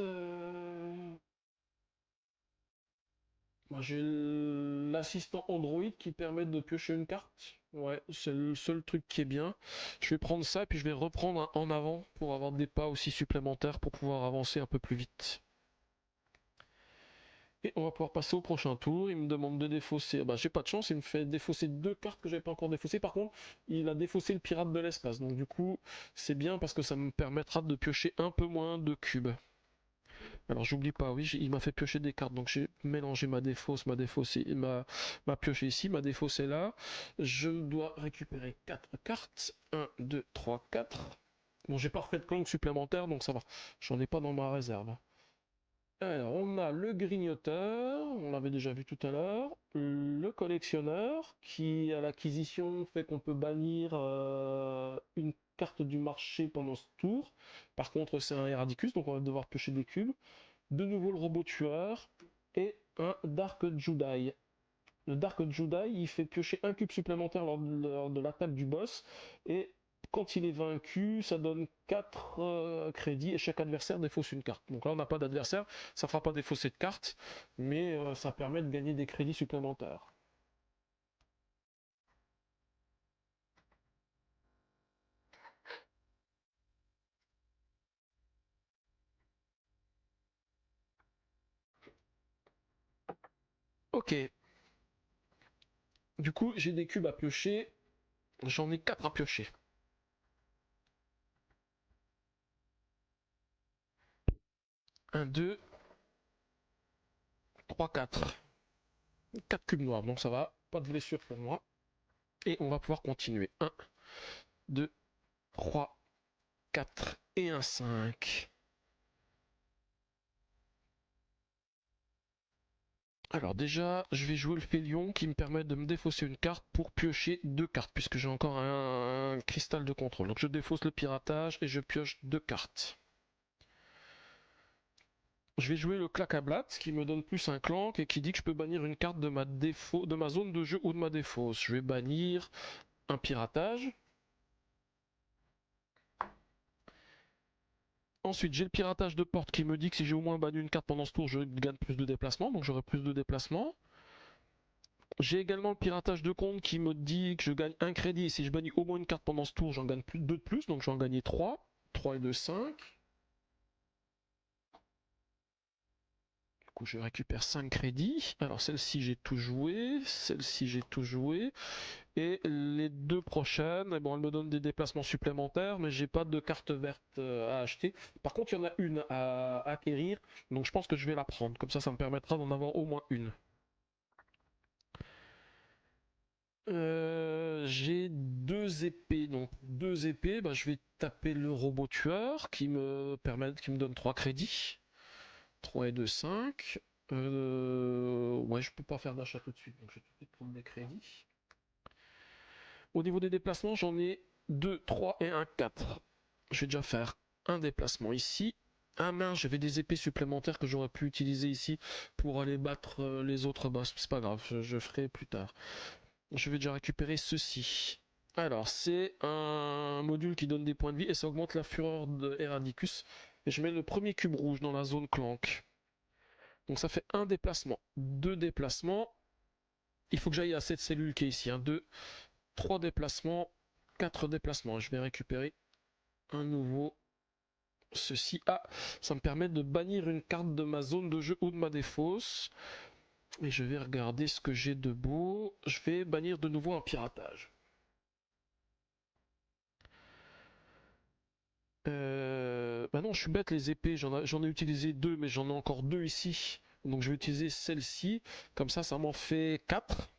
Moi, j'ai l'assistant Android qui permet de piocher une carte. Ouais, c'est le seul truc qui est bien. Je vais prendre ça et puis je vais reprendre un en avant pour avoir des pas aussi supplémentaires pour pouvoir avancer un peu plus vite. Et on va pouvoir passer au prochain tour. Il me demande de défausser. Bah, j'ai pas de chance, il me fait défausser 2 cartes que j'avais pas encore défaussées. Par contre, il a défaussé le pirate de l'espace. Donc, du coup, c'est bien parce que ça me permettra de piocher un peu moins de cubes. Alors j'oublie pas, oui, il m'a fait piocher des cartes, donc j'ai mélangé ma défausse, ma pioche ici, ma défausse est là. Je dois récupérer 4 cartes. 1, 2, 3, 4. Bon, j'ai pas refait de clone supplémentaire, donc ça va. J'en ai pas dans ma réserve. Alors, on a le grignoteur, on l'avait déjà vu tout à l'heure. Le collectionneur, qui à l'acquisition fait qu'on peut bannir une carte du marché pendant ce tour. Par contre, c'est un Heradicus, donc on va devoir piocher des cubes. De nouveau le robot tueur et un Dark Judai. Le Dark Judai, il fait piocher un cube supplémentaire lors de l'attaque du boss et quand il est vaincu, ça donne 4 crédits et chaque adversaire défausse une carte. Donc là, on n'a pas d'adversaire, ça fera pas défausser de carte, mais ça permet de gagner des crédits supplémentaires. Ok, du coup, j'ai des cubes à piocher, j'en ai 4 à piocher. Un, 2, 3, 4. 4 cubes noirs, donc ça va, pas de blessure pour moi. Et on va pouvoir continuer. 1, 2, 3, 4 et un 5. Alors déjà, je vais jouer le Félion qui me permet de me défausser une carte pour piocher 2 cartes, puisque j'ai encore un cristal de contrôle. Donc je défausse le piratage et je pioche 2 cartes. Je vais jouer le Clacablat qui me donne plus un clank et qui dit que je peux bannir une carte de ma zone de jeu ou de ma défausse. Je vais bannir un piratage. Ensuite, j'ai le piratage de porte qui me dit que si j'ai au moins banni une carte pendant ce tour, je gagne plus de déplacement, donc j'aurai plus de déplacement. J'ai également le piratage de compte qui me dit que je gagne un crédit et si je bannis au moins une carte pendant ce tour, j'en gagne plus 2 de plus, donc j'en gagner 3. 3 et 2, 5. Du coup, je récupère 5 crédits. Alors celle-ci, j'ai tout joué. Celle-ci, j'ai tout joué. Et les deux prochaines, eh bon, elles me donnent des déplacements supplémentaires, mais j'ai pas de carte verte à acheter. Par contre, il y en a une à acquérir, donc je pense que je vais la prendre. Comme ça me permettra d'en avoir au moins une. J'ai 2 épées, donc 2 épées, bah, je vais taper le robot tueur qui me donne 3 crédits. 3 et 2, 5. Ouais, je peux pas faire d'achat tout de suite, donc je vais tout de suite prendre des crédits. Au niveau des déplacements, j'en ai 2, 3 et un 4. Je vais déjà faire un déplacement ici. Ah mince, j'avais des épées supplémentaires que j'aurais pu utiliser ici pour aller battre les autres boss. C'est pas grave, je ferai plus tard. Je vais déjà récupérer ceci. Alors, c'est un module qui donne des points de vie et ça augmente la fureur de Heradicus. Et je mets le premier cube rouge dans la zone clank. Donc ça fait un déplacement, 2 déplacements. Il faut que j'aille à cette cellule qui est ici. 2, 3 déplacements, 4 déplacements. Je vais récupérer un nouveau ceci. Ah, ça me permet de bannir une carte de ma zone de jeu ou de ma défausse. Et je vais regarder ce que j'ai de beau. Je vais bannir de nouveau un piratage. Bah non, je suis bête, les épées, j'en ai utilisé 2, mais j'en ai encore 2 ici. Donc je vais utiliser celle-ci. Comme ça m'en fait 4.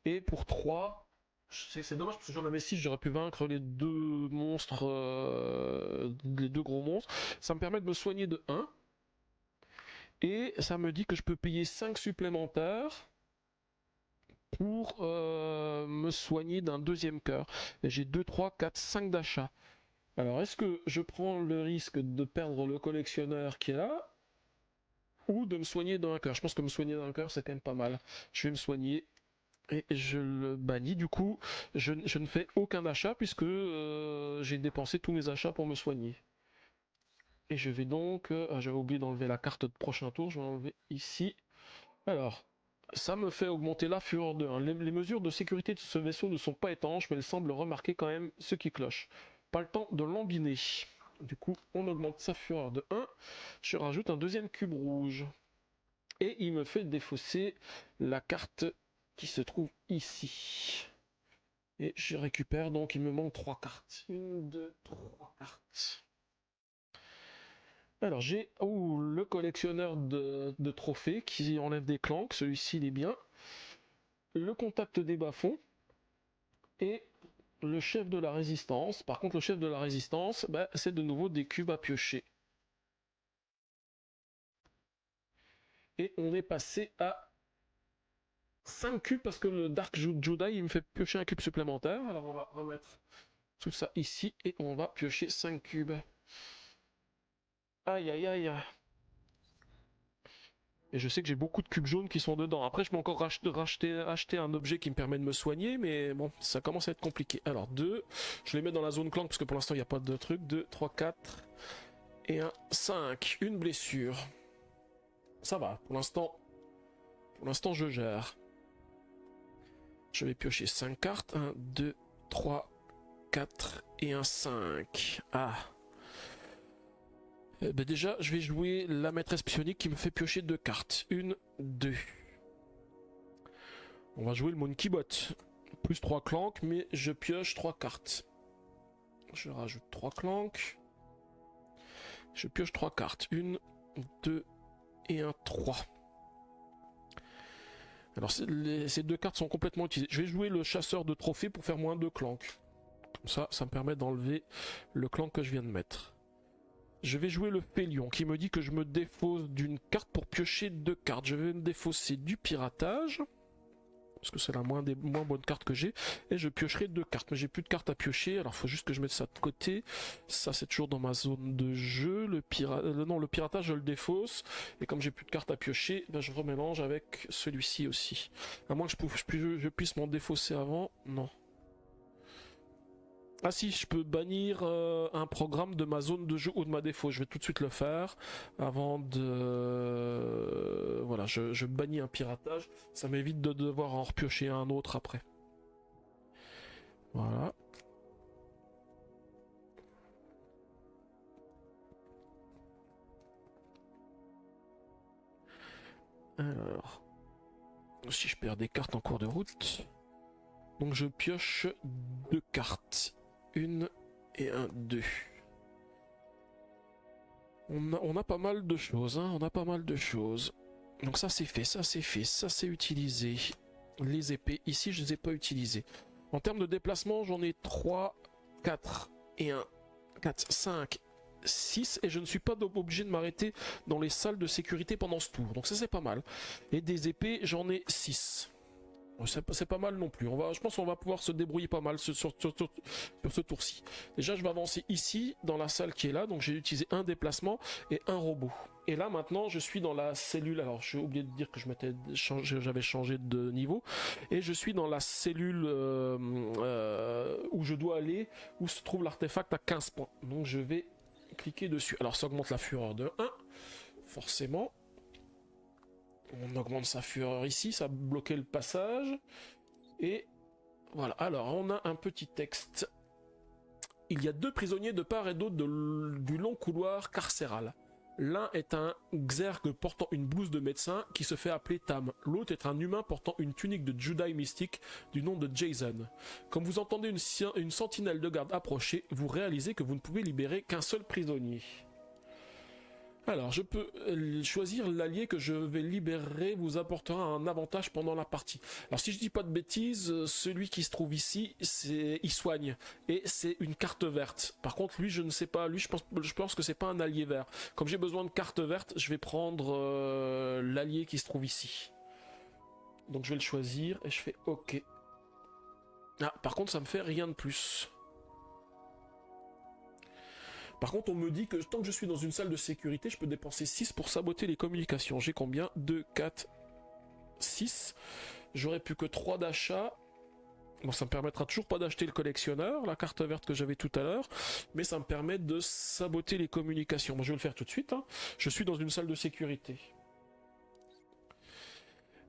Et pour 3, c'est dommage parce que j'en avais 6, j'aurais pu vaincre les 2 monstres, les 2 gros monstres. Ça me permet de me soigner de 1. Et ça me dit que je peux payer 5 supplémentaires pour me soigner d'un deuxième cœur. Et j'ai 2, 3, 4, 5 d'achats. Alors est-ce que je prends le risque de perdre le collectionneur qui est là ou de me soigner d'un cœur? Je pense que me soigner d'un cœur c'est quand même pas mal. Je vais me soigner et je le bannis. Du coup, je ne fais aucun achat puisque j'ai dépensé tous mes achats pour me soigner. Et je vais donc... j'avais oublié d'enlever la carte de prochain tour, je vais l'enlever ici. Alors, ça me fait augmenter la fureur de 1. Les mesures de sécurité de ce vaisseau ne sont pas étanches, mais elles semblent remarquer quand même ce qui cloche. Pas le temps de l'embiner. Du coup, on augmente sa fureur de 1. Je rajoute un deuxième cube rouge. Et il me fait défausser la carte qui se trouve ici. Et je récupère, donc il me manque 3 cartes. 1, 2, 3 cartes. Alors j'ai le collectionneur de trophées qui enlève des clanks, celui-ci il est bien. Le contact des bas-fonds et le chef de la résistance. Par contre le chef de la résistance, bah, c'est de nouveau des cubes à piocher. Et on est passé à 5 cubes parce que le Dark Judai il me fait piocher un cube supplémentaire. Alors on va remettre tout ça ici et on va piocher 5 cubes. Aïe aïe aïe. Et je sais que j'ai beaucoup de cubes jaunes qui sont dedans. Après, je peux encore acheter un objet qui me permet de me soigner, mais bon, ça commence à être compliqué. Alors, 2, je les mets dans la zone clank parce que pour l'instant, il n'y a pas de truc. 2, 3, 4 et un 5. Une blessure. Ça va, pour l'instant, je gère. Je vais piocher 5 cartes. 1, 2, 3, 4 et un 5. Ah. Ben déjà, je vais jouer la maîtresse psionique qui me fait piocher 2 cartes. 1, 2. On va jouer le Monkey Bot. Plus 3 clanks, mais je pioche 3 cartes. Je rajoute 3 clanks. Je pioche 3 cartes. 1, 2 et un 3. Alors ces deux cartes sont complètement utilisées. Je vais jouer le chasseur de trophées pour faire moins de clank. Comme ça me permet d'enlever le clank que je viens de mettre. Je vais jouer le Pélion qui me dit que je me défausse d'une carte pour piocher deux cartes. Je vais me défausser du piratage. Parce que c'est la moins bonne carte que j'ai. Et je piocherai deux cartes. Mais j'ai plus de cartes à piocher. Alors il faut juste que je mette ça de côté. Ça c'est toujours dans ma zone de jeu. Le piratage je le défausse. Et comme j'ai plus de cartes à piocher, ben, je remélange avec celui-ci aussi. À moins que je puisse m'en défausser avant. Non. Ah si, je peux bannir un programme de ma zone de jeu ou de ma défaut. Je vais tout de suite le faire avant de... Voilà, je bannis un piratage. Ça m'évite de devoir en repiocher un autre après. Voilà. Alors... Si je perds des cartes en cours de route... Donc je pioche deux cartes. Une et un 2. On a pas mal de choses, hein, on a pas mal de choses. Donc ça c'est fait, ça c'est fait, ça c'est utilisé. Les épées, ici je ne les ai pas utilisées. En termes de déplacement, j'en ai 3, 4 et 1, 4, 5, 6. Et je ne suis pas obligé de m'arrêter dans les salles de sécurité pendant ce tour. Donc ça c'est pas mal. Et des épées, j'en ai 6. C'est pas mal non plus. Je pense qu'on va pouvoir se débrouiller pas mal sur ce tour-ci. Déjà, je vais avancer ici, dans la salle qui est là. Donc, j'ai utilisé un déplacement et un robot. Et là, maintenant, je suis dans la cellule. Alors, j'ai oublié de dire que j'avais changé de niveau. Et je suis dans la cellule où je dois aller, où se trouve l'artefact à 15 points. Donc, je vais cliquer dessus. Alors, ça augmente la fureur de 1, forcément. On augmente sa fureur ici, ça a bloqué le passage. Et voilà, alors on a un petit texte. Il y a deux prisonniers de part et d'autre du long couloir carcéral. L'un est un xergue portant une blouse de médecin qui se fait appeler Tam. L'autre est un humain portant une tunique de Jedi mystique du nom de Jason. Comme vous entendez une sentinelle de garde approcher, vous réalisez que vous ne pouvez libérer qu'un seul prisonnier. Alors, je peux choisir l'allié que je vais libérer vous apportera un avantage pendant la partie. Alors, si je dis pas de bêtises, celui qui se trouve ici, il soigne. Et c'est une carte verte. Par contre, lui, je ne sais pas. Lui, je pense que c'est pas un allié vert. Comme j'ai besoin de carte verte, je vais prendre l'allié qui se trouve ici. Donc, je vais le choisir et je fais OK. Ah, par contre, ça me fait rien de plus. Par contre, on me dit que tant que je suis dans une salle de sécurité, je peux dépenser 6 pour saboter les communications. J'ai combien? 2, 4, 6. J'aurais plus que 3 d'achat. Bon, ça me permettra toujours pas d'acheter le collectionneur, la carte verte que j'avais tout à l'heure, mais ça me permet de saboter les communications. Bon, je vais le faire tout de suite, hein. Je suis dans une salle de sécurité.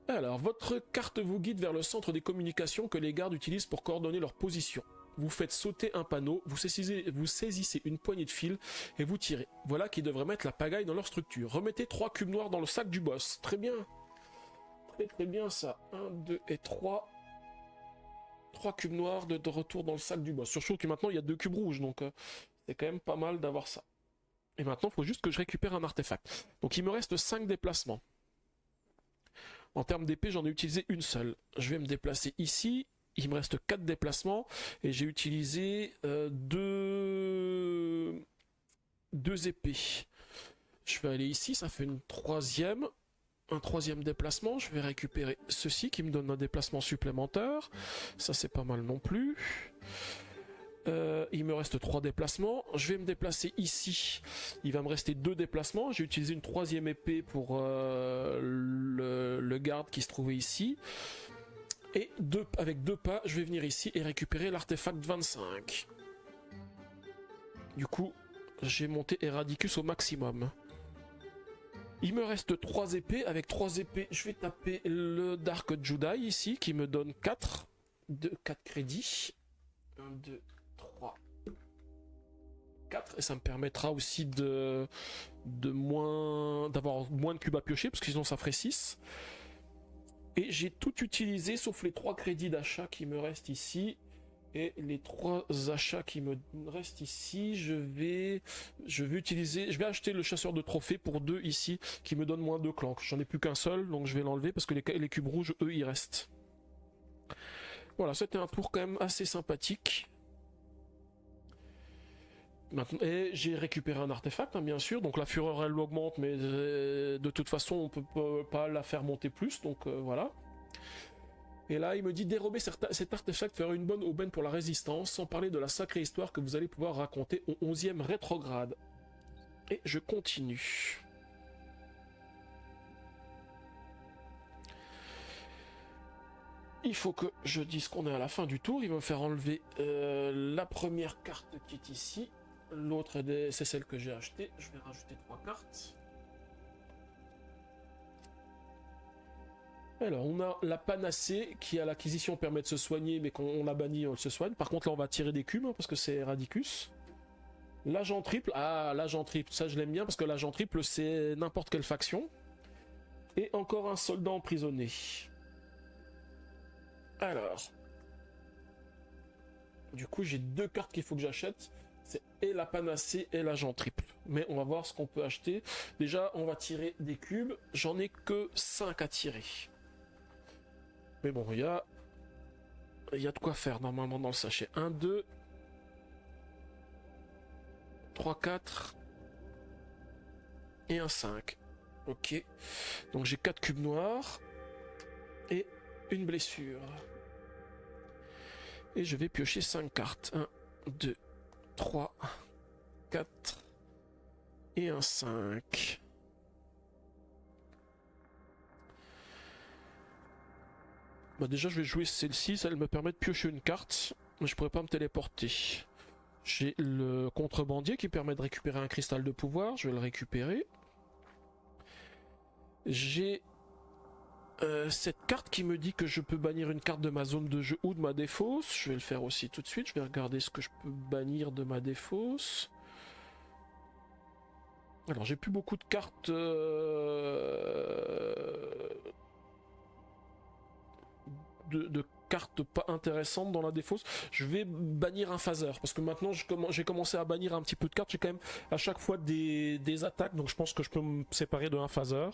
Alors, votre carte vous guide vers le centre des communications que les gardes utilisent pour coordonner leur position. Vous faites sauter un panneau, vous saisissez une poignée de fil et vous tirez. Voilà qui devrait mettre la pagaille dans leur structure. Remettez 3 cubes noirs dans le sac du boss. Très bien. Très bien ça. 1, 2 et 3. 3 cubes noirs de retour dans le sac du boss. Surtout que maintenant il y a 2 cubes rouges, donc c'est quand même pas mal d'avoir ça. Et maintenant il faut juste que je récupère un artefact. Donc il me reste 5 déplacements. En termes d'épée, j'en ai utilisé une seule. Je vais me déplacer ici. Il me reste 4 déplacements et j'ai utilisé 2 épées. Je vais aller ici, ça fait un troisième déplacement. Je vais récupérer ceci qui me donne un déplacement supplémentaire. Ça c'est pas mal non plus. Il me reste 3 déplacements. Je vais me déplacer ici. Il va me rester 2 déplacements. J'ai utilisé une 3e épée pour le garde qui se trouvait ici. Et avec 2 pas, je vais venir ici et récupérer l'artefact 25. Du coup, j'ai monté Eradicus au maximum. Il me reste 3 épées. Avec 3 épées, je vais taper le Dark Jedi ici, qui me donne 4 crédits. 1, 2, 3, 4. Et ça me permettra aussi d'avoir moins de cubes à piocher, parce que sinon ça ferait 6. Et j'ai tout utilisé sauf les 3 crédits d'achat qui me restent ici. Et les 3 achats qui me restent ici, je vais acheter le chasseur de trophées pour 2 ici, qui me donne moins de clanks. J'en ai plus qu'un seul, donc je vais l'enlever parce que les cubes rouges, eux, ils restent. Voilà, c'était un tour quand même assez sympathique. Maintenant, et j'ai récupéré un artefact, hein, bien sûr, donc la fureur elle augmente, mais de toute façon on peut pas la faire monter plus, donc voilà. Et là, il me dit dérober cet artefact ferait une bonne aubaine pour la résistance, sans parler de la sacrée histoire que vous allez pouvoir raconter au 11e rétrograde. Et je continue. Il faut que je dise qu'on est à la fin du tour. Il va me faire enlever la première carte qui est ici. L'autre, c'est celle que j'ai achetée. Je vais rajouter 3 cartes. Alors, on a la panacée qui à l'acquisition permet de se soigner, mais quand on la bannit, on se soigne. Par contre, là, on va tirer des cubes, hein, parce que c'est Radicus. L'agent triple, l'agent triple, ça je l'aime bien, parce que l'agent triple, c'est n'importe quelle faction. Et encore un soldat emprisonné. Alors. Du coup, j'ai 2 cartes qu'il faut que j'achète. C'est et la panacée et l'agent triple. Mais on va voir ce qu'on peut acheter. Déjà, on va tirer des cubes. J'en ai que 5 à tirer. Mais bon, il y a de quoi faire normalement dans le sachet. 1, 2, 3, 4 et un 5. Ok. Donc j'ai 4 cubes noirs et une blessure. Et je vais piocher 5 cartes. 1, 2, 3, 4 et un 5. Bah déjà je vais jouer celle-ci, ça me permet de piocher une carte, mais je pourrais pas me téléporter. J'ai le contrebandier qui permet de récupérer un cristal de pouvoir, je vais le récupérer. J'ai cette carte qui me dit que je peux bannir une carte de ma zone de jeu ou de ma défausse. Je vais le faire aussi tout de suite, je vais regarder ce que je peux bannir de ma défausse. Alors j'ai plus beaucoup de cartes de cartes pas intéressantes dans la défausse. Je vais bannir un phaser parce que maintenant j'ai commencé à bannir un petit peu de cartes. J'ai quand même à chaque fois des attaques, donc je pense que je peux me séparer de un phaser.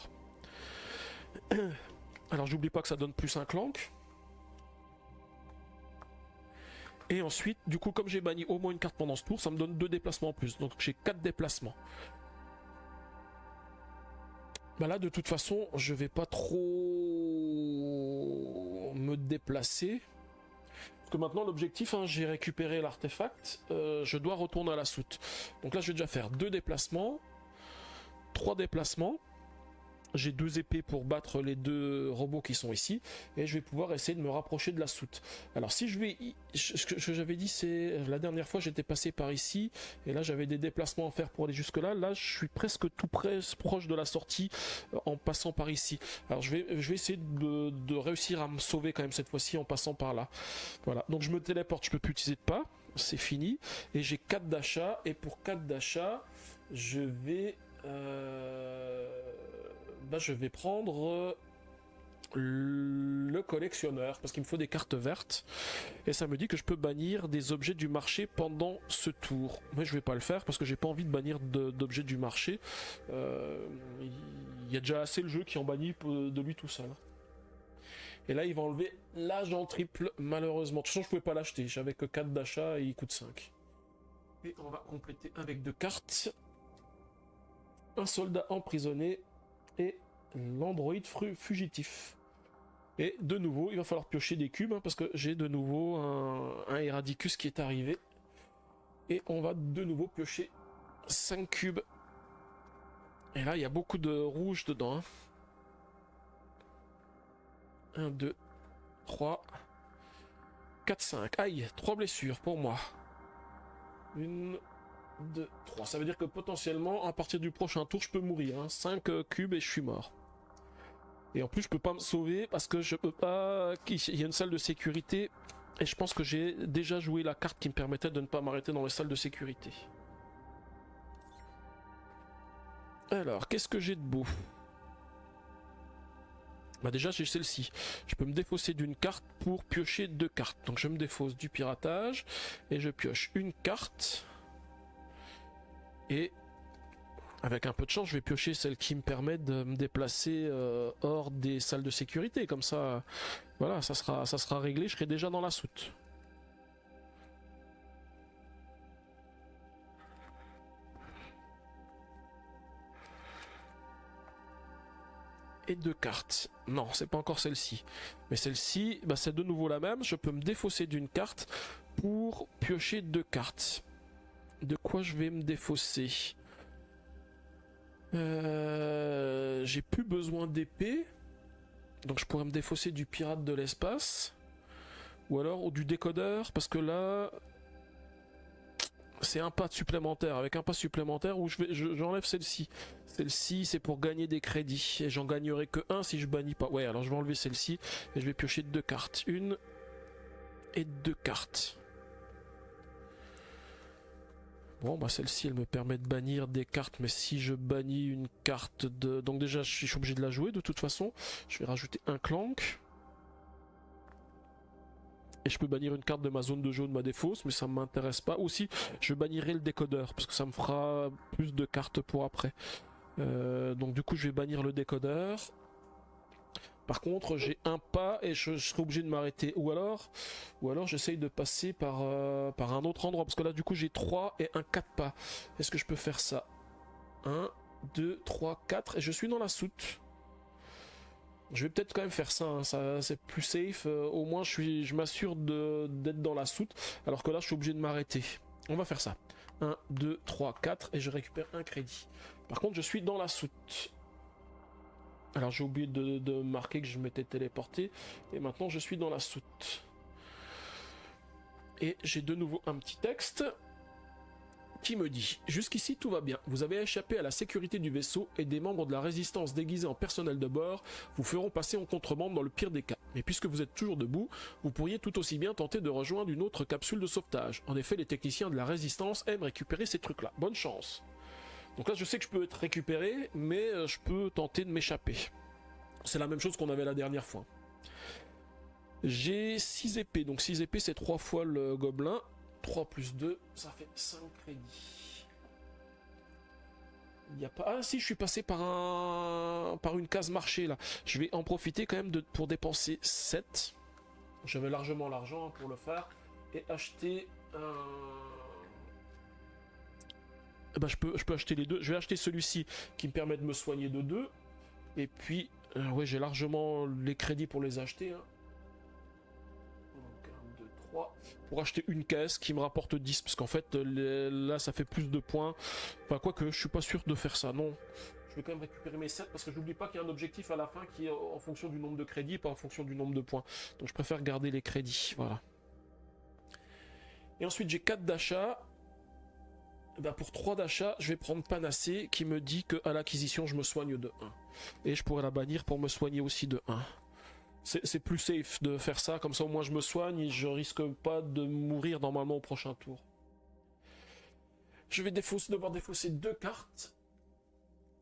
Alors j'oublie pas que ça donne plus un clank. Et ensuite, du coup, comme j'ai banni au moins une carte pendant ce tour, ça me donne 2 déplacements en plus. Donc j'ai 4 déplacements. Bah là, de toute façon, je vais pas trop me déplacer. Parce que maintenant, l'objectif, hein, j'ai récupéré l'artefact. Je dois retourner à la soute. Donc là, je vais déjà faire 2 déplacements. 3 déplacements. J'ai 2 épées pour battre les 2 robots qui sont ici. Et je vais pouvoir essayer de me rapprocher de la soute. Alors si je vais... Ce que j'avais dit, c'est... La dernière fois, j'étais passé par ici. Et là, j'avais des déplacements à faire pour aller jusque là. Là, je suis presque tout proche de la sortie en passant par ici. Alors je vais essayer de réussir à me sauver quand même cette fois-ci en passant par là. Voilà. Donc je me téléporte. Je peux plus utiliser de pas. C'est fini. Et j'ai 4 d'achat. Et pour 4 d'achat, je vais... je vais prendre le collectionneur parce qu'il me faut des cartes vertes et ça me dit que je peux bannir des objets du marché pendant ce tour. Mais je vais pas le faire parce que j'ai pas envie de bannir d'objets du marché. Il y a déjà assez le jeu qui en bannit de lui tout seul. Et là il va enlever l'agent triple malheureusement. De toute façon je pouvais pas l'acheter, j'avais que 4 d'achat et il coûte 5. Et on va compléter avec 2 cartes. Un soldat emprisonné et l'androïde fugitif. Et de nouveau, il va falloir piocher des cubes hein, parce que j'ai de nouveau un Eradicus qui est arrivé. Et on va de nouveau piocher 5 cubes. Et là, il y a beaucoup de rouge dedans. Hein. 1, 2, 3, 4, 5. Aïe, 3 blessures pour moi. 1, 2, 3. Ça veut dire que potentiellement, à partir du prochain tour, je peux mourir. Hein. 5 cubes et je suis mort. Et en plus, je peux pas me sauver parce que je peux pas... Il y a une salle de sécurité. Et je pense que j'ai déjà joué la carte qui me permettait de ne pas m'arrêter dans les salles de sécurité. Alors, qu'est-ce que j'ai de beau ? Bah déjà j'ai celle-ci. Je peux me défausser d'une carte pour piocher 2 cartes. Donc je me défausse du piratage et je pioche une carte. Et avec un peu de chance, je vais piocher celle qui me permet de me déplacer hors des salles de sécurité. Comme ça, voilà, ça sera réglé, je serai déjà dans la soute. Et 2 cartes. Non, c'est pas encore celle-ci. Mais celle-ci, bah, c'est de nouveau la même. Je peux me défausser d'une carte pour piocher 2 cartes. De quoi je vais me défausser? J'ai plus besoin d'épée. Donc je pourrais me défausser du pirate de l'espace. Ou alors du décodeur. Parce que là... c'est un pas supplémentaire. Avec un pas supplémentaire où j'enlève celle-ci. Celle-ci, c'est pour gagner des crédits. Et j'en gagnerai que un si je bannis pas. Ouais, alors je vais enlever celle-ci. Et je vais piocher 2 cartes. Une et 2 cartes. Bon, bah celle-ci, elle me permet de bannir des cartes. Mais si je bannis une carte de... donc déjà, je suis obligé de la jouer de toute façon. Je vais rajouter un clank. Et je peux bannir une carte de ma zone de jeu de ma défausse, mais ça ne m'intéresse pas. Aussi, je bannirai le décodeur, parce que ça me fera plus de cartes pour après. Donc du coup, je vais bannir le décodeur. Par contre, j'ai un pas et je serai obligé de m'arrêter. Ou alors j'essaye de passer par un autre endroit, parce que là, du coup, j'ai 3 et un 4 pas. Est-ce que je peux faire ça? 1, 2, 3, 4, et je suis dans la soute. Je vais peut-être quand même faire ça, hein. Ça c'est plus safe, au moins je m'assure d'être dans la soute, alors que là je suis obligé de m'arrêter. On va faire ça. 1, 2, 3, 4, et je récupère un crédit. Par contre je suis dans la soute. Alors j'ai oublié de marquer que je m'étais téléporté, et maintenant je suis dans la soute. Et j'ai de nouveau un petit texte qui me dit: jusqu'ici tout va bien, vous avez échappé à la sécurité du vaisseau et des membres de la résistance déguisés en personnel de bord vous feront passer en contrebande dans le pire des cas. Mais puisque vous êtes toujours debout, vous pourriez tout aussi bien tenter de rejoindre une autre capsule de sauvetage. En effet, les techniciens de la résistance aiment récupérer ces trucs-là. Bonne chance. Donc là je sais que je peux être récupéré, mais je peux tenter de m'échapper. C'est la même chose qu'on avait la dernière fois. J'ai 6 épées, donc 6 épées c'est 3 fois le gobelin. 3 plus 2, ça fait 5 crédits. Il n'y a pas... ah si, je suis passé par une case marché là. Je vais en profiter quand même pour dépenser 7. J'avais largement l'argent pour le faire. Et acheter un... bah, je peux acheter les deux. Je vais acheter celui-ci qui me permet de me soigner de 2. Et puis, ouais, j'ai largement les crédits pour les acheter, hein. Pour acheter une caisse qui me rapporte 10, parce qu'en fait là ça fait plus de points. Enfin, quoique je suis pas sûr de faire ça, non. Je vais quand même récupérer mes 7 parce que j'oublie pas qu'il y a un objectif à la fin qui est en fonction du nombre de crédits et pas en fonction du nombre de points. Donc je préfère garder les crédits, voilà. Et ensuite j'ai 4 d'achats. Ben, pour 3 d'achats, je vais prendre Panacée qui me dit qu'à l'acquisition je me soigne de 1. Et je pourrais la bannir pour me soigner aussi de 1. C'est plus safe de faire ça, comme ça au moins je me soigne et je risque pas de mourir normalement au prochain tour. Je vais devoir défausser 2 cartes.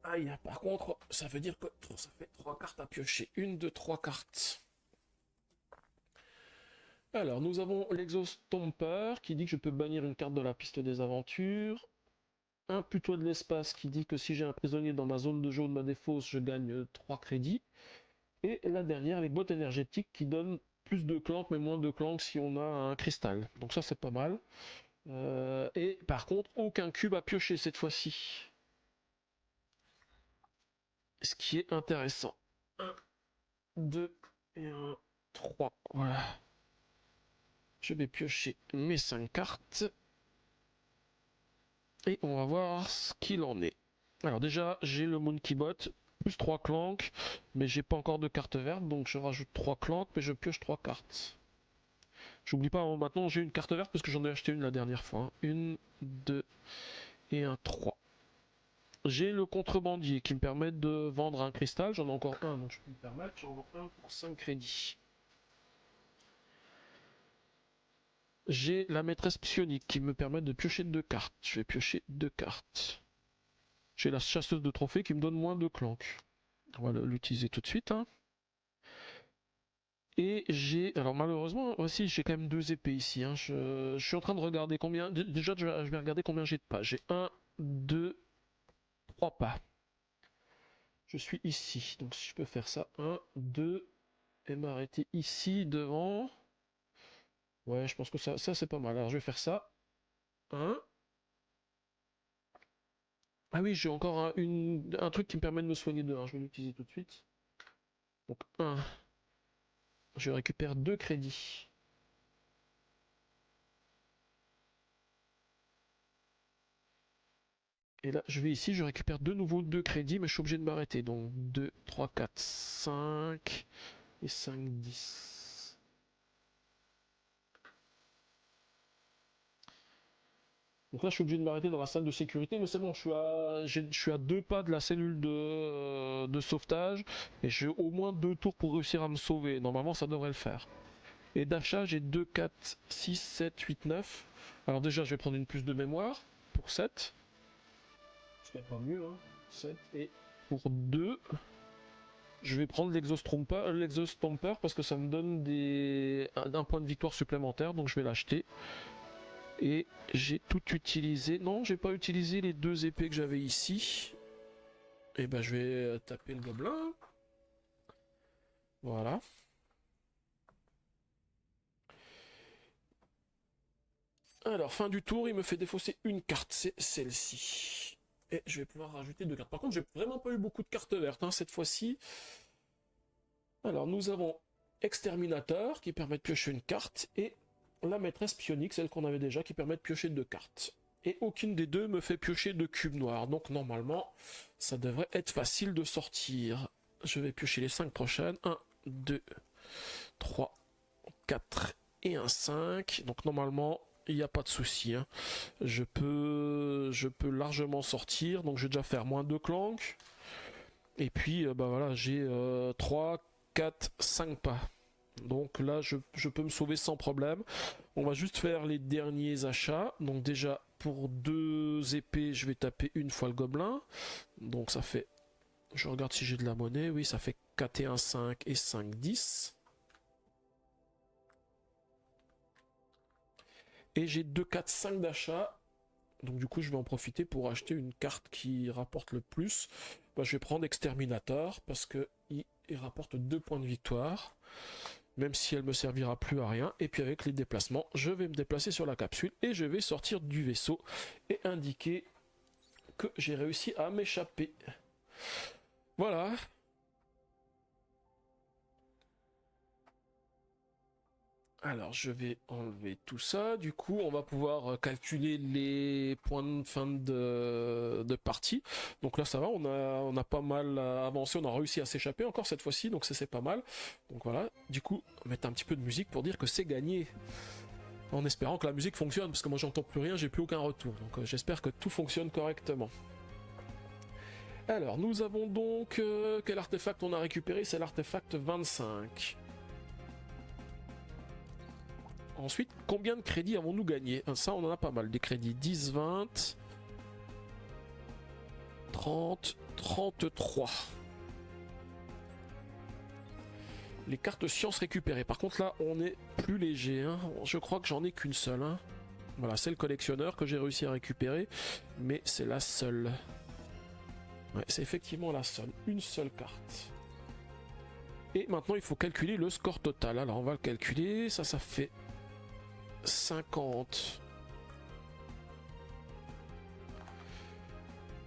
Aïe, par contre, ça veut dire que ça fait 3 cartes à piocher. 1, 2, 3 cartes. Alors, nous avons l'Exostomper qui dit que je peux bannir une carte de la piste des aventures. Un putois de l'espace qui dit que si j'ai un prisonnier dans ma zone de jeu de ma défausse, je gagne 3 crédits. Et la dernière, les bottes énergétiques qui donnent plus de clank mais moins de clank si on a un cristal. Donc ça c'est pas mal. Et par contre, aucun cube à piocher cette fois-ci. Ce qui est intéressant. 1, 2 et 1, 3. Voilà. Je vais piocher mes 5 cartes. Et on va voir ce qu'il en est. Alors déjà, j'ai le Monkey Bot. Plus 3 clanks, mais j'ai pas encore de carte verte, donc je rajoute 3 clanks, mais je pioche 3 cartes. J'oublie pas, maintenant j'ai une carte verte parce que j'en ai acheté une la dernière fois. 1, 2 et un 3. J'ai le contrebandier qui me permet de vendre un cristal, j'en ai encore un, donc je peux me permettre, j'en vends un pour 5 crédits. J'ai la maîtresse psionique qui me permet de piocher 2 cartes. Je vais piocher 2 cartes. J'ai la chasseuse de trophées qui me donne moins de clanks. On va l'utiliser tout de suite, hein. Et j'ai... Alors malheureusement, aussi j'ai quand même 2 épées ici. Hein. Je suis en train de regarder combien... Déjà, je vais regarder combien j'ai de pas. J'ai 1, 2, 3 pas. Je suis ici. Donc si je peux faire ça, 1, 2, et m'arrêter ici devant. Ouais, je pense que ça c'est pas mal. Alors je vais faire ça. 1. Ah oui, j'ai encore un truc qui me permet de me soigner de 1. Je vais l'utiliser tout de suite. Donc 1. Je récupère 2 crédits. Et là, je vais ici, je récupère de nouveau 2 crédits, mais je suis obligé de m'arrêter. Donc 2, 3, 4, 5 et 5, 10. Donc là, je suis obligé de m'arrêter dans la salle de sécurité, mais c'est bon, je suis à 2 pas de la cellule de sauvetage, et j'ai au moins 2 tours pour réussir à me sauver. Normalement, ça devrait le faire. Et d'achat, j'ai 2, 4, 6, 7, 8, 9. Alors déjà, je vais prendre une puce de mémoire pour 7. C'est pas mieux, hein. 7. Et pour 2, je vais prendre l'exhaust-stomper parce que ça me donne un point de victoire supplémentaire, donc je vais l'acheter. Et j'ai tout utilisé. Non, j'ai pas utilisé les 2 épées que j'avais ici. Et ben je vais taper le gobelin. Voilà. Alors, fin du tour, il me fait défausser une carte, c'est celle-ci. Et je vais pouvoir rajouter 2 cartes. Par contre, j'ai vraiment pas eu beaucoup de cartes vertes hein, cette fois-ci. Alors, nous avons Exterminateur qui permet de piocher une carte et la maîtresse psionique, celle qu'on avait déjà, qui permet de piocher 2 cartes. Et aucune des deux me fait piocher de cubes noirs. Donc, normalement, ça devrait être facile de sortir. Je vais piocher les 5 prochaines. 1, 2, 3, 4 et un 5. Donc, normalement, il n'y a pas de souci. Hein. Je peux largement sortir. Donc, je vais déjà faire moins 2 clanks. Et puis, bah voilà, j'ai 3, 4, 5 pas. Donc là, je peux me sauver sans problème. On va juste faire les derniers achats. Donc déjà, pour 2 épées, je vais taper une fois le gobelin. Donc ça fait... Je regarde si j'ai de la monnaie. Oui, ça fait 4 et 1, 5 et 5, 10. Et j'ai 2, 4, 5 d'achat. Donc du coup, je vais en profiter pour acheter une carte qui rapporte le plus. Bah, je vais prendre Exterminator parce qu'il rapporte 2 points de victoire. Même si elle me servira plus à rien. Et puis avec les déplacements, je vais me déplacer sur la capsule et je vais sortir du vaisseau et indiquer que j'ai réussi à m'échapper. Voilà. Alors je vais enlever tout ça. Du coup, on va pouvoir calculer les points de fin de partie. Donc là, ça va. On a pas mal avancé. On a réussi à s'échapper encore cette fois-ci. Donc ça, c'est pas mal. Donc voilà. Du coup, on va mettre un petit peu de musique pour dire que c'est gagné. En espérant que la musique fonctionne, parce que moi j'entends plus rien, j'ai plus aucun retour. Donc j'espère que tout fonctionne correctement. Alors, nous avons donc... quel artefact on a récupéré? C'est l'artefact 25. Ensuite, combien de crédits avons-nous gagné? Ça, on en a pas mal. Des crédits 10, 20... 30, 33. Les cartes sciences récupérées. Par contre, là, on est plus léger. Hein. Je crois que j'en ai qu'une seule. Hein. Voilà, c'est le collectionneur que j'ai réussi à récupérer. Mais c'est la seule. Ouais, c'est effectivement la seule. Une seule carte. Et maintenant, il faut calculer le score total. Alors, on va le calculer. Ça fait 50.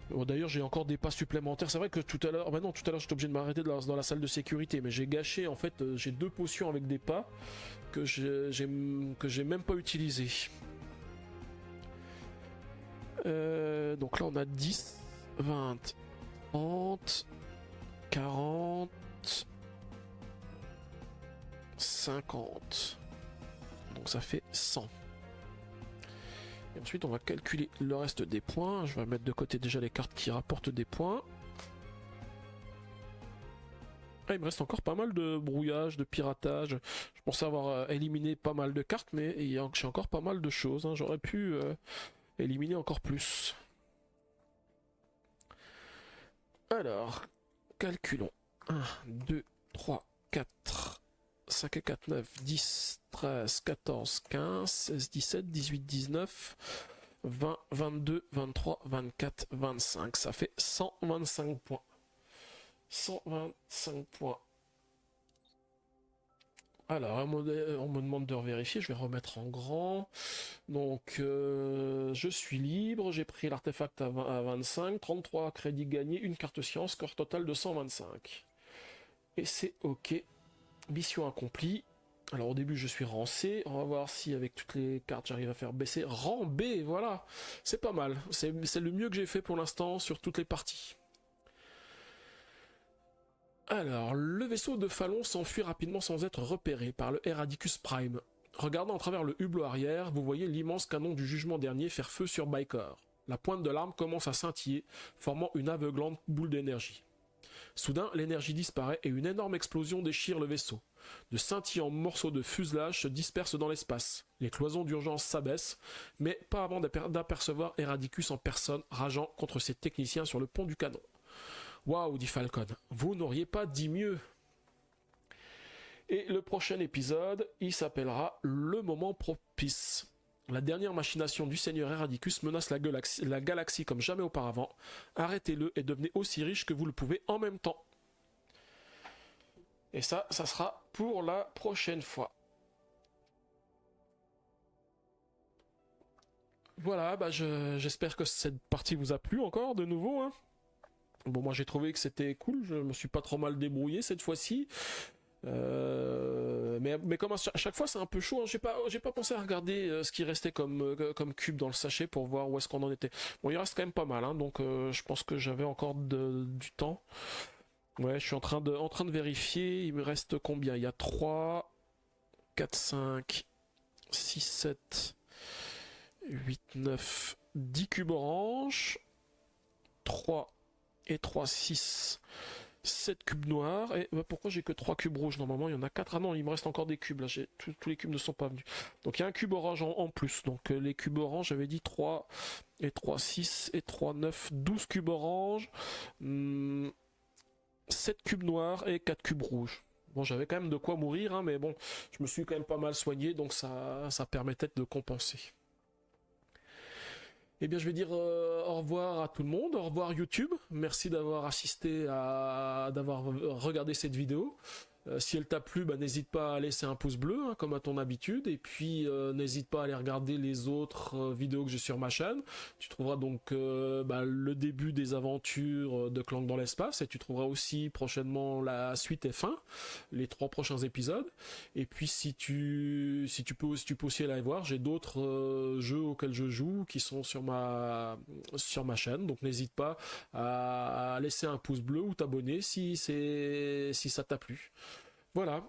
Bon, d'ailleurs, j'ai encore des pas supplémentaires. C'est vrai que tout à l'heure... Bah non, tout à l'heure, j'étais obligé de m'arrêter dans la salle de sécurité. Mais j'ai gâché, en fait, j'ai 2 potions avec des pas que j'ai même pas utilisées. Donc là, on a 10, 20, 30, 40, 50. Donc ça fait 100. Et ensuite, on va calculer le reste des points. Je vais mettre de côté déjà les cartes qui rapportent des points. Ah, il me reste encore pas mal de brouillage, de piratage. Je pensais avoir éliminé pas mal de cartes, mais j'ai encore pas mal de choses. Hein. J'aurais pu éliminer encore plus. Alors, calculons. 1, 2, 3, 4, 5 et 4, 9, 10, 13, 14, 15, 16, 17, 18, 19, 20, 22, 23, 24, 25. Ça fait 125 points. 125 points. Alors, on me demande de revérifier, je vais remettre en grand. Donc, je suis libre, j'ai pris l'artefact à 25, 33 crédits gagnés, une carte science, score total de 125. Et c'est ok. Mission accomplie. Alors, au début, je suis rang C. On va voir si avec toutes les cartes, j'arrive à faire baisser. Rang B, voilà. C'est pas mal. C'est le mieux que j'ai fait pour l'instant sur toutes les parties. Alors, le vaisseau de Phalon s'enfuit rapidement sans être repéré par le Heradicus Prime. Regardant à travers le hublot arrière, vous voyez l'immense canon du jugement dernier faire feu sur Bykor. La pointe de l'arme commence à scintiller, formant une aveuglante boule d'énergie. Soudain, l'énergie disparaît et une énorme explosion déchire le vaisseau. De scintillants morceaux de fuselage se dispersent dans l'espace. Les cloisons d'urgence s'abaissent, mais pas avant d'apercevoir Heradicus en personne rageant contre ses techniciens sur le pont du canon. Waouh, dit Falcon, vous n'auriez pas dit mieux. Et le prochain épisode, il s'appellera Le Moment Propice. La dernière machination du Seigneur Heradicus menace la galaxie comme jamais auparavant. Arrêtez-le et devenez aussi riche que vous le pouvez en même temps. Et ça sera pour la prochaine fois. Voilà, j'espère que cette partie vous a plu encore de nouveau. Hein. Bon, moi j'ai trouvé que c'était cool, je me suis pas trop mal débrouillé cette fois-ci. Mais comme à chaque fois c'est un peu chaud, hein. J'ai pas pensé à regarder ce qui restait comme cube dans le sachet pour voir où est-ce qu'on en était. Bon, il reste quand même pas mal, hein, donc je pense que j'avais encore du temps. Ouais, je suis en train de vérifier, il me reste combien? Il y a 3, 4, 5, 6, 7, 8, 9, 10 cubes orange, 3 et 3, 6, 7 cubes noirs. Et pourquoi j'ai que 3 cubes rouges? Normalement il y en a 4. Ah non, il me reste encore des cubes là. Tous les cubes ne sont pas venus. Donc il y a un cube orange en plus. Donc les cubes orange, j'avais dit 3 et 3, 6 et 3, 9, 12 cubes orange, 7 cubes noirs et 4 cubes rouges. Bon, j'avais quand même de quoi mourir, hein, mais bon, je me suis quand même pas mal soigné, donc ça permettait de compenser. Eh bien, je vais dire au revoir à tout le monde, au revoir YouTube. Merci d'avoir assisté d'avoir regardé cette vidéo. Si elle t'a plu, n'hésite pas à laisser un pouce bleu, hein, comme à ton habitude. Et puis, n'hésite pas à aller regarder les autres vidéos que j'ai sur ma chaîne. Tu trouveras donc le début des aventures de Clank dans l'espace. Et tu trouveras aussi prochainement la suite et fin, les 3 prochains épisodes. Et puis, si tu peux aussi aller voir, j'ai d'autres jeux auxquels je joue qui sont sur ma chaîne. Donc, n'hésite pas à laisser un pouce bleu ou t'abonner si ça t'a plu. Voilà,